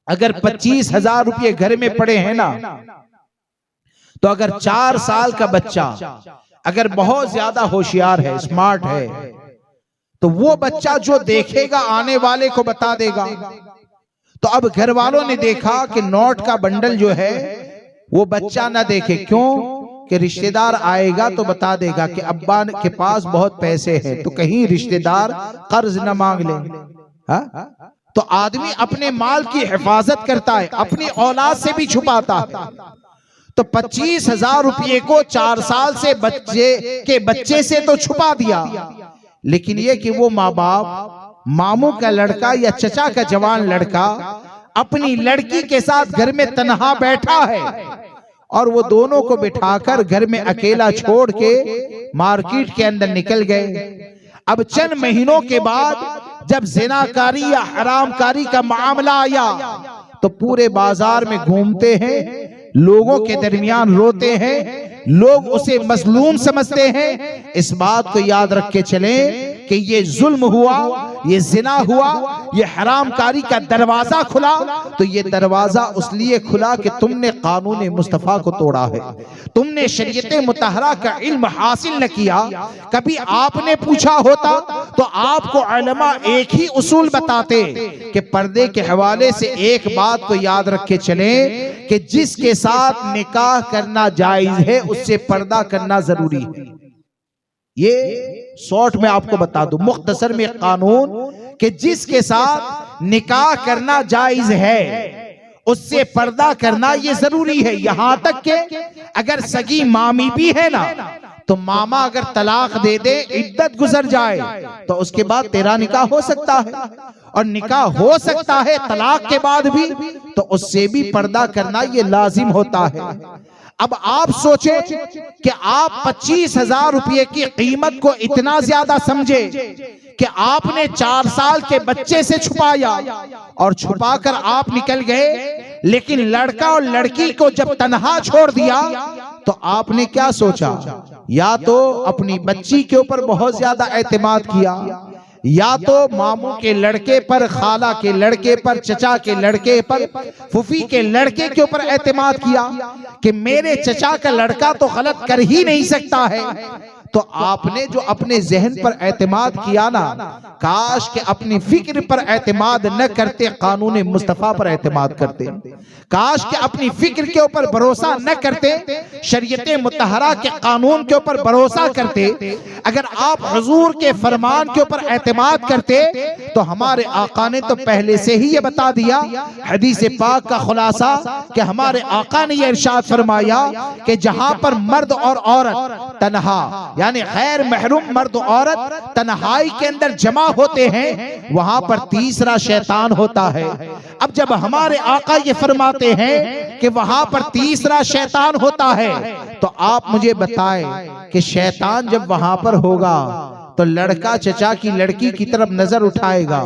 अगर 25,000 रुपये घर में पड़े हैं ना, तो अगर 4 साल का बच्चा अगर बहुत ज्यादा होशियार है, स्मार्ट है, तो वो बच्चा जो देखेगा आने वाले को बता देगा। तो अब घर वालों ने देखा कि नोट का बंडल जो है वो बच्चा ना देखे। क्यों? कि रिश्तेदार आएगा तो बता देगा कि अब्बा के पास बहुत पैसे हैं, तो कहीं रिश्तेदार कर्ज न मांग ले। हा? तो आदमी अपने माल की हिफाजत करता है, अपनी औलाद से भी छुपाता है। तो 25,000 रुपये को 4 साल से बच्चे से तो छुपा दिया, लेकिन ये कि वो माँ बाप, मामू का लड़का या चचा का जवान लड़का अपनी लड़की के साथ घर में तन्हा बैठा है और वो दोनों को बिठाकर घर में अकेला छोड़ के मार्केट के अंदर निकल गए। अब चंद महीनों के बाद जब ज़िनाकारी या हरामकारी का मामला आया तो पूरे बाजार में घूमते हैं, लोगों के दरमियान रोते हैं, लोग उसे मजलूम समझते हैं। इस बात को याद रख के चलें कि ये जुल्म हुआ, ये जिना हुआ, ये हरामकारी का दरवाजा खुला, तो ये दरवाजा उसलिए खुला कि तुमने कानून मुस्तफा को तोड़ा है, तुमने शरीयत मुतहरा का इल्म हासिल न किया। कभी आपने पूछा होता तो आपको उलमा एक ही उसूल बताते कि पर्दे के हवाले से एक बात को याद रख के चलें कि जिसके साथ निकाह करना जायज है उससे पर्दा करना जरूरी है। ये शॉर्ट में आपको बता दूं, मुख्तसर में कानून कि जिसके साथ निकाह करना जायज है उससे पर्दा करना ये जरूरी है। यहां तक के अगर सगी मामी भी है ना, तो मामा अगर तलाक दे दे, इद्दत गुजर जाए, तो उसके बाद तेरा निकाह हो सकता है, और निकाह हो सकता है तलाक के बाद भी, तो उससे भी पर्दा करना ये लाजिम होता है। अब आप सोचें कि आप 25,000 रुपये की कीमत को इतना ज्यादा समझे कि आपने 4 साल के बच्चे से छुपाया और छुपाकर आप निकल गए, लेकिन लड़का और लड़की को जब तन्हा छोड़ दिया तो आपने क्या सोचा? या तो अपनी बच्ची के ऊपर बहुत ज्यादा एतमाद किया, या तो मामू के लड़के पर, खाला के लड़के पर, चचा के लड़के पर, फूफी के लड़के के ऊपर एतमाद किया कि मेरे चचा का लड़का तो गलत कर ही नहीं सकता है। तो आपने जो अपने जहन पर एतमाद किया ना, काश के अपनी फिक्र पर एतमाद न करते, कानून मुस्तफा पर एतमाद करते। काश के अपनी फिक्र के ऊपर भरोसा न करते, शरीयत मुतहरा के कानून के ऊपर भरोसा करते। अगर आप हुजूर के फरमान के ऊपर एतमाद करते तो हमारे आका ने तो पहले से ही ये बता दिया, हदीस पाक का खुलासा कि हमारे आका ने ये इरशाद फरमाया कि जहां पर मर्द और औरत तन्हा, यानी गैर महरूम मर्द औरत तन्हाई के अंदर जमा होते हैं, वहां पर तीसरा शैतान होता है। अब जब हमारे आका ये फरमाते हैं कि वहां पर तीसरा शैतान होता है, तो आप मुझे बताएं कि शैतान जब वहां पर होगा तो लड़का चचा की लड़की की तरफ नजर उठाएगा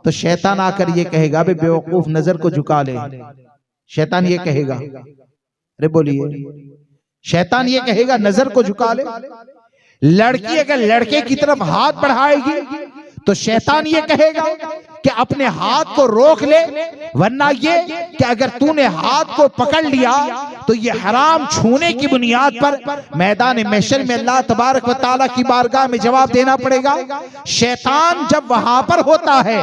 तो शैतान आकर ये कहेगा, बे बेवकूफ नजर को झुका ले। शैतान ये कहेगा, अरे बोलिए, शैतान ये कहेगा नजर को झुका ले। लड़की अगर लड़के की तरफ हाथ बढ़ाएगी तो शैतान ये कहेगा कि अपने हाथ को रोक ले, वरना ये कि अगर तूने हाथ को पकड़ लिया तो ये हराम छूने की बुनियाद पर मैदान महशर में अल्लाह तबारक व तआला की बारगाह में जवाब देना पड़ेगा। शैतान जब वहां पर होता है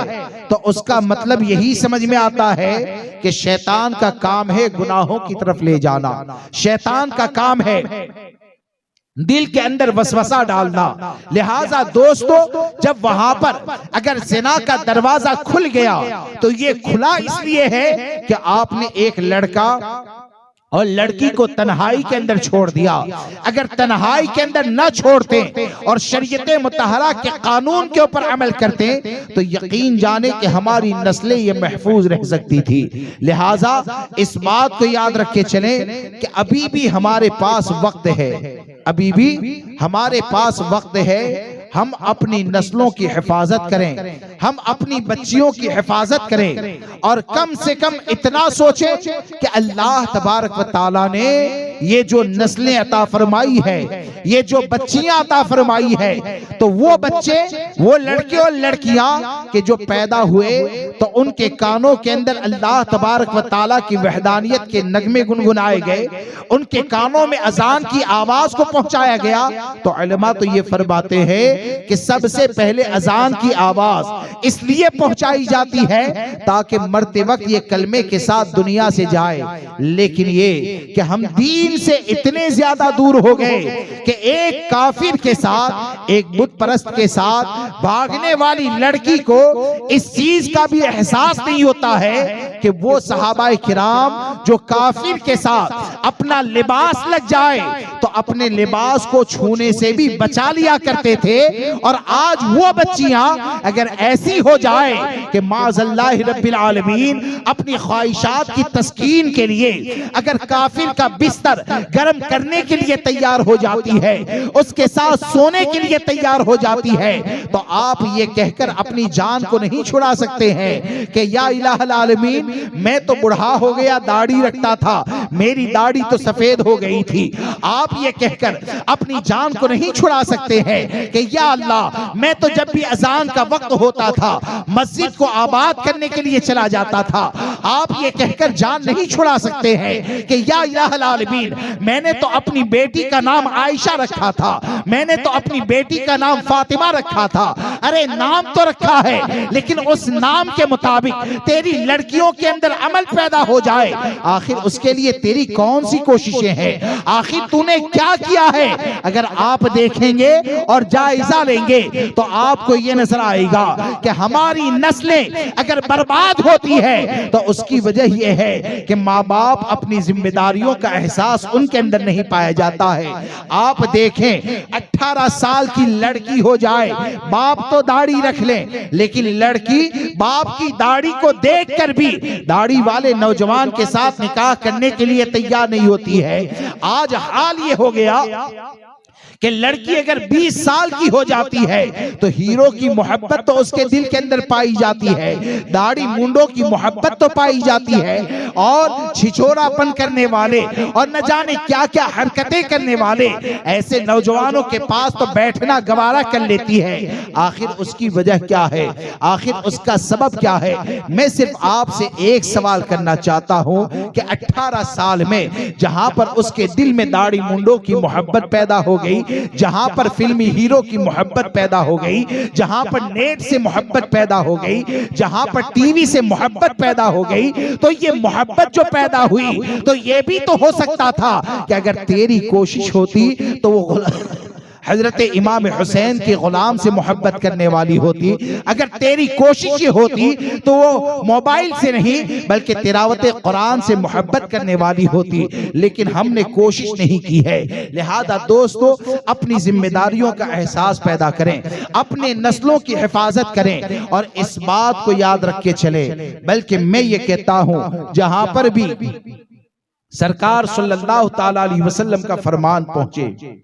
तो उसका मतलब यही समझ में आता है कि शैतान का काम है गुनाहों की तरफ ले जाना, शैतान का काम है दिल के अंदर वसवसा डालना। लिहाजा दोस्तों, जब वहां पर अगर ज़िना का दरवाजा खुल गया तो ये खुला इसलिए है कि आपने एक लड़का और लड़की को तन्हाई के अंदर छोड़ दिया। अगर तन्हाई के अंदर न छोड़ते और शरीयत मुतहरा के कानून के ऊपर अमल करते तो यकीन जाने कि हमारी नस्लें ये महफूज रह सकती थी। लिहाजा इस बात को याद रख के चलें कि अभी भी हमारे पास वक्त है, अभी भी हमारे पास वक्त है। हम अपनी नस्लों की हिफाजत करें, हम अपनी बच्चियों की हिफाजत करें, और कम से कम इतना सोचें कि अल्लाह तबारक व तआला ने ये जो नस्लें अता फरमाई है, ये जो बच्चियां अता फरमाई है, तो वो बच्चे, वो लड़के और लड़कियां के जो पैदा हुए तो उनके कानों के अंदर अल्लाह तबारक व तआला की वहदानियत के नगमे गुनगुनाए गए, उनके कानों में अजान की आवाज को पहुंचाया गया। तो उलमा तो ये फरमाते हैं कि सबसे पहले अजान की आवाज इसलिए पहुंचाई जाती है ताकि मरते वक्त ये कलमे के साथ दुनिया से जाए। लेकिन ये कि हम दीन से इतने ज्यादा दूर हो गए कि एक काफिर के साथ, एक बुत परस्त के साथ भागने वाली लड़की को इस चीज का भी एहसास नहीं होता है कि वो सहाबाए किराम जो काफिर के साथ अपना लिबास लग जाए तो अपने लिबास को छूने से भी बचा लिया करते थे। और आज वो बच्चियां अगर ऐसी हो जाए कि माज़ल्लाहि रब्बिल आलमीन अपनी ख्वाहिशात की तस्कीन के लिए अगर काफिर का बिस्तर गर्म करने के लिए तैयार हो जाती है, उसके साथ सोने के लिए तैयार हो जाती है, तो आप ये कहकर अपनी जान को नहीं छुड़ा सकते हैं कि या इलाहुल आलमीन मैं तो बूढ़ा हो गया, दाढ़ी रखता था, मेरी दाढ़ी तो सफेद हो गई थी। आप ये कहकर अपनी जान को नहीं छुड़ा सकते हैं कि या अल्लाह मैं तो जब भी अजान का वक्त होता था मस्जिद को आबाद करने के लिए चला जाता था। आप ये कहकर जान नहीं छुड़ा सकते हैं कि या इलाहुल आलमीन मैंने तो अपनी बेटी का नाम आयशा रखा था, मैंने तो अपनी बेटी का नाम फातिमा रखा था। अरे नाम तो रखा है लेकिन उस नाम के मुताबिक तेरी लड़कियों के अंदर अमल पैदा हो जाए, आखिर उसके लिए तेरी कौन सी कोशिशें हैं, आखिर तूने क्या किया है। अगर आप देखेंगे और जायजा लेंगे तो आपको ये नजर आएगा कि हमारी नस्लें अगर बर्बाद होती है तो उसकी वजह यह है कि माँ बाप अपनी जिम्मेदारियों का एहसास उनके अंदर नहीं पाया जाता है। आप देखें 18 साल की लड़की हो जाए, बाप तो दाढ़ी रख ले, लेकिन लड़की बाप की दाढ़ी को देखकर भी दाढ़ी वाले नौजवान के साथ निकाह करने के लिए तैयार नहीं होती है। आज हाल ये हो गया कि लड़की अगर 20 साल की हो जाती है तो हीरो की मोहब्बत तो उसके दिल के अंदर पाई जाती है, दाढ़ी मुंडों की मोहब्बत तो पाई जाती है, और छिछोरापन करने वाले और न जाने क्या क्या हरकतें करने वाले ऐसे नौजवानों के पास तो बैठना गवारा कर लेती है। आखिर उसकी वजह क्या है, आखिर उसका सबब क्या है। मैं सिर्फ आपसे एक सवाल करना चाहता हूं कि 18 साल में जहां पर उसके दिल में दाढ़ी मुंडों की मोहब्बत पैदा हो गई, जहां पर फिल्मी हीरो की मोहब्बत पैदा हो गई, जहां पर नेट से मोहब्बत पैदा हो गई, जहां पर टीवी से मोहब्बत पैदा हो गई, तो ये मोहब्बत जो पैदा हुई तो ये भी तो हो सकता था कि अगर तेरी कोशिश होती तो वो हजरत इमाम हुसैन के गुलाम से मोहब्बत करने वाली होती, अगर तेरी कोशिश ये होती तो वो मोबाइल से नहीं बल्कि तिलावत कुरान से मोहब्बत करने वाली होती। लेकिन हमने कोशिश नहीं की है। लिहाजा दोस्तों अपनी जिम्मेदारियों का एहसास पैदा करें, अपने नस्लों की हिफाजत करें और इस बात को याद रख के चले। बल्कि मैं ये कहता हूं जहां पर भी सरकार सल्लल्लाहु तआला अलैहि वसल्लम का फरमान पहुंचे,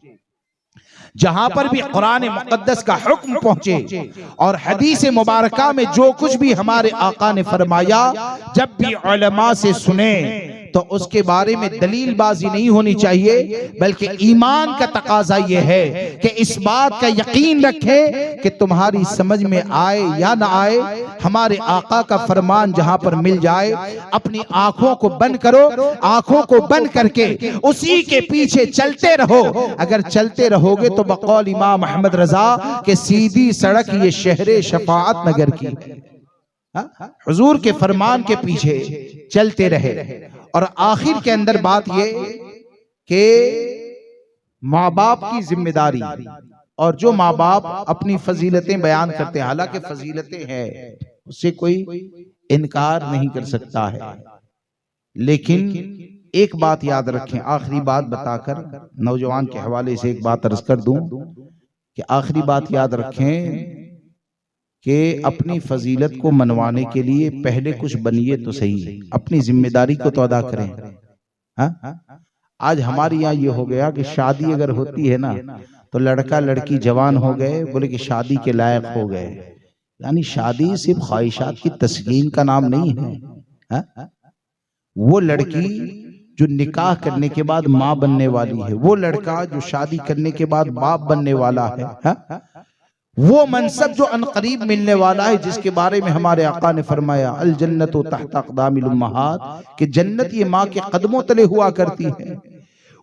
जहां पर भी कुरान मुकद्दस का हुक्म पहुंचे और हदीस मुबारका में जो कुछ भी हमारे आका ने फरमाया, जब भी उलमा से सुने तो उसके बारे में दलीलबाजी नहीं होनी चाहिए, बल्कि ईमान का तकाजा यह है कि इस बात का यकीन रखें कि तुम्हारी समझ में आए या ना आए, हमारे आका का फरमान जहां पर मिल जाए अपनी आंखों को बंद करो, आंखों को बंद करके उसी के पीछे चलते रहो। अगर चलते रहोगे तो बकौल इमाम अहमद रजा के सीधी सड़क ये शहरे शफाअत नगर की, हुजूर के फरमान के पीछे चलते रहे। और आखिर के अंदर बात ये कि माँ बाप की जिम्मेदारी, और जो माँ बाप अपनी फजीलतें बयान करते हैं, हालांकि फजीलतें हैं उससे कोई इनकार नहीं कर सकता है, लेकिन एक बात याद रखें, आखिरी बात बताकर नौजवान के हवाले से एक बात अर्ज कर दूं कि आखिरी बात याद रखें कि अपनी फजीलत को मनवाने के लिए पहले कुछ बनिए तो सही, अपनी जिम्मेदारी को तो अदा करें। हा? आज हमारे यहाँ ये हो गया कि शादी अगर होती है ना तो लड़का लड़की जवान हो गए, बोले कि शादी के लायक हो गए। यानी शादी सिर्फ ख्वाहिशात की तस्कीन का नाम नहीं है। हा? वो लड़की जो निकाह करने के बाद माँ बनने वाली है, वो लड़का जो शादी करने के बाद बाप बनने वाला है, हा? वो मनसब जो अनकरीब मिलने वाला है, जिसके बारे में हमारे आका ने फरमाया अल जन्नतु तहत अक़दामिल उम्महात, कि जन्नत ये माँ के कदमों तले हुआ करती है।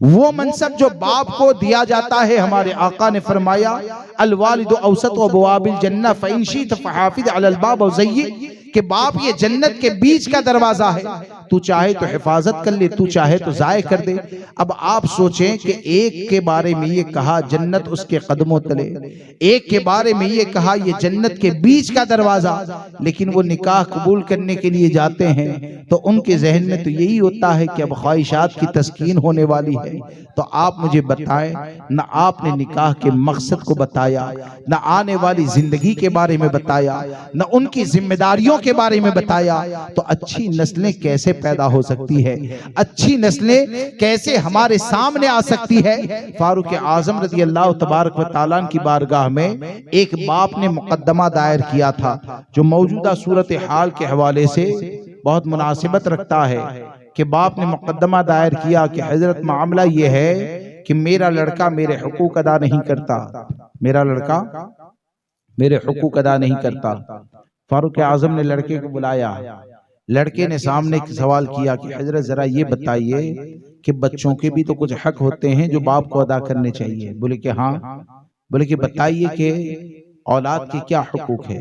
वो मनसब जो बाप को दिया जाता है, हमारे आका ने फरमाया अल वालिदु औसतु अबवाबिल जन्नह फ़इन शि'त फ़हाफ़िज़ अलल बाब व ज़य्यिन, कि बाप ये जन्नत के बीच का दरवाजा है, तू चाहे तो हिफाजत कर ले, तू चाहे तो जाय कर दे। अब आप सोचें कि एक के बारे में ये कहा जन्नत उसके कदमों तले, एक के बारे में ये कहा ये जन्नत के बीच का दरवाजा, लेकिन वो निकाह कबूल करने के लिए जाते हैं तो उनके जहन में तो यही होता है कि अब ख्वाहिशात की तस्कीन होने वाली है। तो आप मुझे बताएं, न आपने निकाह के मकसद को बताया, न आने वाली जिंदगी के बारे में बताया, न उनकी जिम्मेदारियों के बारे में बताया, तो अच्छी नस्लें कैसे पैदा हो सकती है, अच्छी नस्लें कैसे हमारे सामने आ सकती है। फारूक आजम रज़ी अल्लाह तबारक व तआला की बारगाह में एक बाप ने मुकद्दमा दायर किया था, जो मौजूदा सूरत हाल के हवाले से बहुत मुनासिबत रखता है, कि बाप ने मुकद्दमा दायर किया कि हजरत मामला ये है कि मेरा लड़का मेरे हुकूक अदा नहीं करता, मेरा लड़का मेरे हुकूक अदा नहीं करता। फारूक आजम ने लड़के को बुलाया, लड़के ने सामने एक सवाल किया कि हजरत जरा ये बताइए कि बच्चों के भी तो कुछ हक होते हैं जो बाप को अदा करने चाहिए। बोले कि हाँ। बोले कि बताइए कि औलाद के क्या हुकूक है।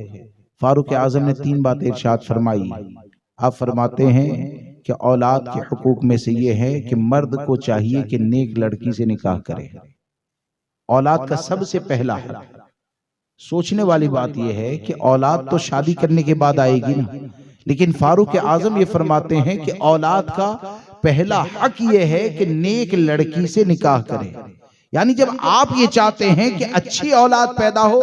फारूक आजम ने 3 बातें इरशाद फरमाई। आप फरमाते हैं कि औलाद के हुकूक में से ये है कि मर्द को चाहिए कि नेक लड़की से निकाह करे, औलाद का सबसे पहला हक। सोचने वाली बात यह है कि औलाद तो शादी करने के बाद आएगी ना, लेकिन फारूक आजम ये फरमाते हैं कि औलाद का पहला हक ये है कि नेक लड़की से निकाह करें। यानी जब आप ये चाहते हैं कि अच्छी औलाद पैदा हो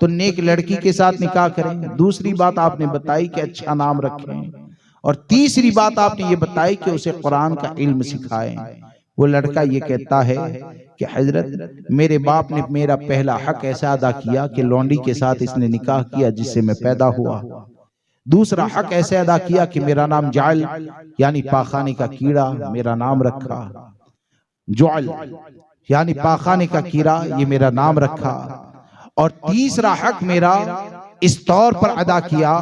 तो नेक लड़की के साथ निकाह करें। दूसरी बात आपने बताई कि अच्छा नाम रखें, और तीसरी बात आपने ये बताई कि उसे कुरान का इल्म सिखाएं। वो लड़का ये कहता है कि हजरत मेरे बाप ने मेरा पहला हक ऐसा अदा किया कि लौंडी के साथ इसने निकाह किया जिससे मैं पैदा हुआ। दूसरा हक ऐसे अदा किया कि मेरा नाम जाल यानी पाखाने का कीड़ा मेरा नाम रखा, जाल यानी पाखाने का कीड़ा ये मेरा नाम रखा। और तीसरा हक मेरा इस तौर पर अदा किया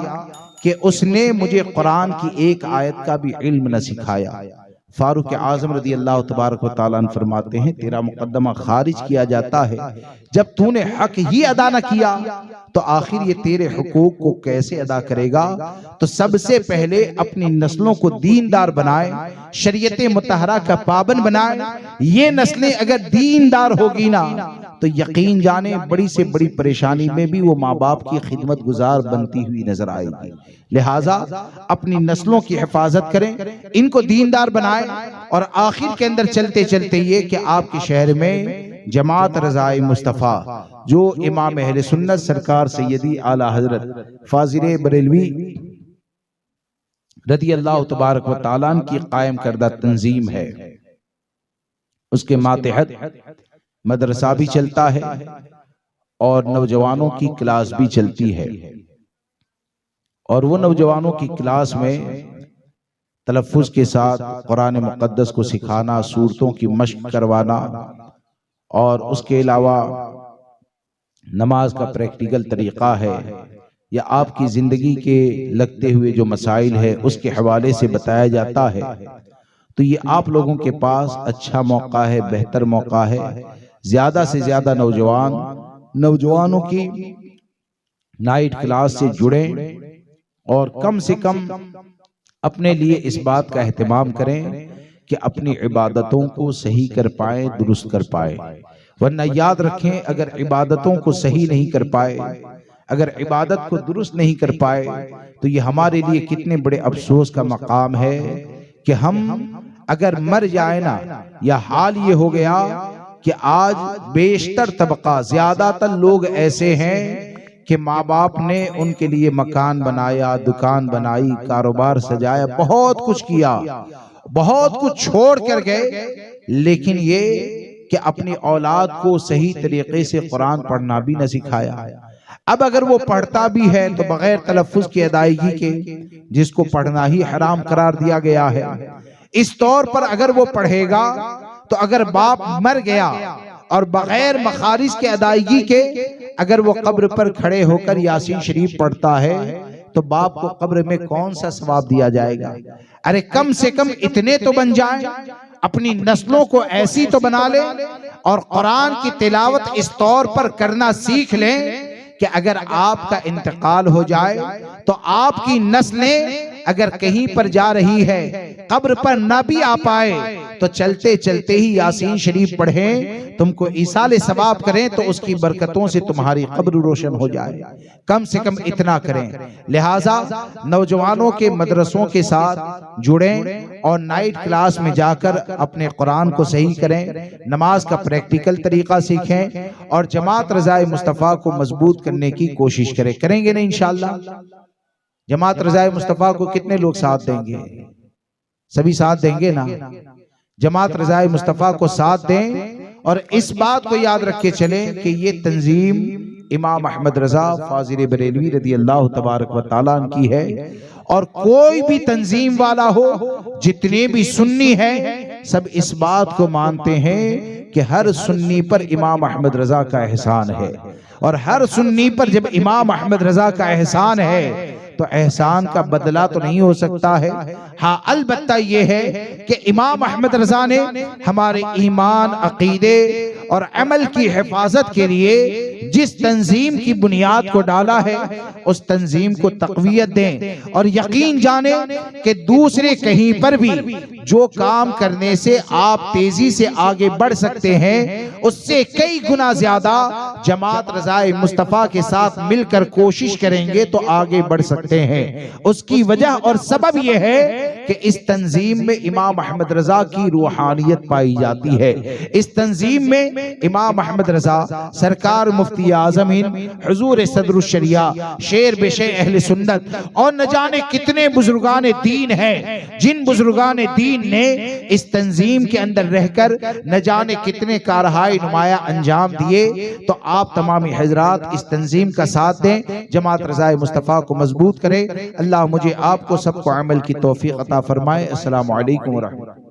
कि उसने मुझे कुरान की एक आयत का भी इल्म न सिखाया। फारूक आजम रज़ी अल्लाह तबारक व तआला फरमाते हैं तेरा मुकद्दमा खारिज किया जाता है जब तूने हक ही अदा न किया तो आखिर ये तेरे हुकूक को कैसे अदा करेगा। तो सबसे पहले अपनी नस्लों को दीनदार बनाए, शरीयत मुतहरा का पाबंद बनाए। ये नस्लें अगर दीनदार होगी ना तो यकीन जाने बड़ी से बड़ी परेशानी में भी वो माँ बाप की खिदमत गुजार बनती हुई नजर आएगी। लिहाजा अपनी नस्लों की हिफाजत करें, इनको दीनदार बनाएं। और आखिर के अंदर चलते चलते ये कि आपके शहर में जमात रज़ाए मुस्तफ़ा जो इमाम अहले सुन्नत सरकार सैयदी आला हजरत फाजिल बरेलवी रज़ी अल्लाह तबारक व तआला की कायम करदा तंजीम है, उसके मातहत मदरसा भी चलता है और नौजवानों की क्लास भी चलती है। और वो नौजवानों की क्लास में तलफ़्फ़ुज़ के साथ कुरान मुक़द्दस को सिखाना, सूरतों की मश्क करवाना, और उसके अलावा नमाज का प्रैक्टिकल तरीक़ा है या आपकी ज़िंदगी के लगते हुए जो मसाइल है उसके हवाले से बताया जाता है। तो ये आप लोगों के पास अच्छा मौका है, बेहतर मौका है। ज्यादा से ज्यादा नौजवानों की नाइट क्लास से जुड़ें और कम से कम अपने लिए इस बात का एहतमाम करें कि अपनी इबादतों को सही कर पाए, दुरुस्त कर पाए। वरना याद रखें अगर इबादतों को सही नहीं कर पाए, अगर इबादत को दुरुस्त नहीं कर पाए तो ये हमारे लिए कितने बड़े अफसोस का मकाम है कि हम अगर मर जाए ना, या हाल ये हो गया कि आज बेशतर तबका, ज्यादातर लोग ऐसे हैं कि माँ बाप ने उनके लिए मकान बनाया, दुकान बनाई, कारोबार सजाया, बहुत कुछ किया, बहुत कुछ छोड़ कर गए, लेकिन ये कि अपनी औलाद को सही तरीके से कुरान पढ़ना भी न सिखाया। अब अगर वो पढ़ता भी है तो बगैर तलफ़्फ़ुज़ की अदायगी के, जिसको पढ़ना ही हराम करार दिया गया है। इस तौर पर अगर वो पढ़ेगा तो अगर बाप मर गया और बगैर मखारिज के अदायगी के अगर वो कब्र पर खड़े होकर यासीन शरीफ पढ़ता है तो बाप को कब्र में कौन सा सवाब दिया जाएगा? अरे कम से कम इतने तो बन जाए, अपनी नस्लों को ऐसी तो बना ले और कुरान की तिलावत इस तौर पर करना सीख लें कि अगर आपका इंतकाल हो जाए तो आपकी नस्लें अगर कहीं पर जा रही है, कब्र पर ना भी आ पाए तो चलते चलते ही यासीन शरीफ पढ़ें, तुमको ईसाले सवाब करें तो उसकी बरकतों से तुम्हारी कब्र रोशन हो जाए। कम से कम इतना करें। लिहाजा नौजवानों के मदरसों के साथ जुड़ें और नाइट क्लास में जाकर अपने कुरान को सही करें, नमाज का प्रैक्टिकल तरीका सीखें और जमात रज़ाए मुस्तफ़ा को मजबूत करने की कोशिश करें। करेंगे ना इंशाअल्लाह? जमात रज़ाए मुस्तफ़ा को कितने लोग साथ देंगे? सभी साथ देंगे ना? जमात रज़ाए मुस्तफ़ा को साथ दें और इस बात को याद रख के चलें कि ये तंजीम इमाम अहमद रजा फाजिल बरेलवी रदी अल्लाह तबारक व तआला की है और कोई भी तंजीम वाला हो, जितने भी सुन्नी है, सब इस बात को मानते हैं कि हर सुन्नी पर इमाम अहमद रजा का एहसान है और हर सुन्नी पर जब इमाम अहमद रजा का एहसान है तो एहसान का बदला तो नहीं हो सकता है। हाँ, अलबत्ता ये है कि इमाम अहमद रजा ने हमारे ईमान, अकीदे और अमल की हिफाजत के लिए जिस तंजीम की बुनियाद को डाला है उस तंजीम को तक़वियत दें और यकीन जाने कि दूसरे कहीं पर भी जो काम करने से आप तेजी से आगे बढ़ सकते हैं उससे कई गुना ज्यादा जमात रज़ाए मुस्तफ़ा के साथ मिलकर कोशिश करेंगे तो आगे बढ़ सकते हैं। उसकी वजह और सबब यह है कि इस तंजीम में इमाम अहमद रजा की रूहानियत पाई जाती है। इस तंजीम में इमाम अहमद रजा सरकार मुफ्ती आज़म हिंद हुजूर सदरुल शरिया शेर बेशे अहले सुन्नत और न जाने कितने बुजुर्गान दीन हैं जिन बुजुर्गान दीन ने इस तंजीम के अंदर रहकर न जाने कितने कारहाय नुमाया अंजाम दिए। तो आप तमामी हजरात इस तंजीम का साथ दें, जमात रज़ाए मुस्तफ़ा को मजबूत करें। अल्लाह मुझे आपको सबको अमल की तौफीक अता फरमाए। अस्सलामु अलैकुम व रहमतुल्लाह।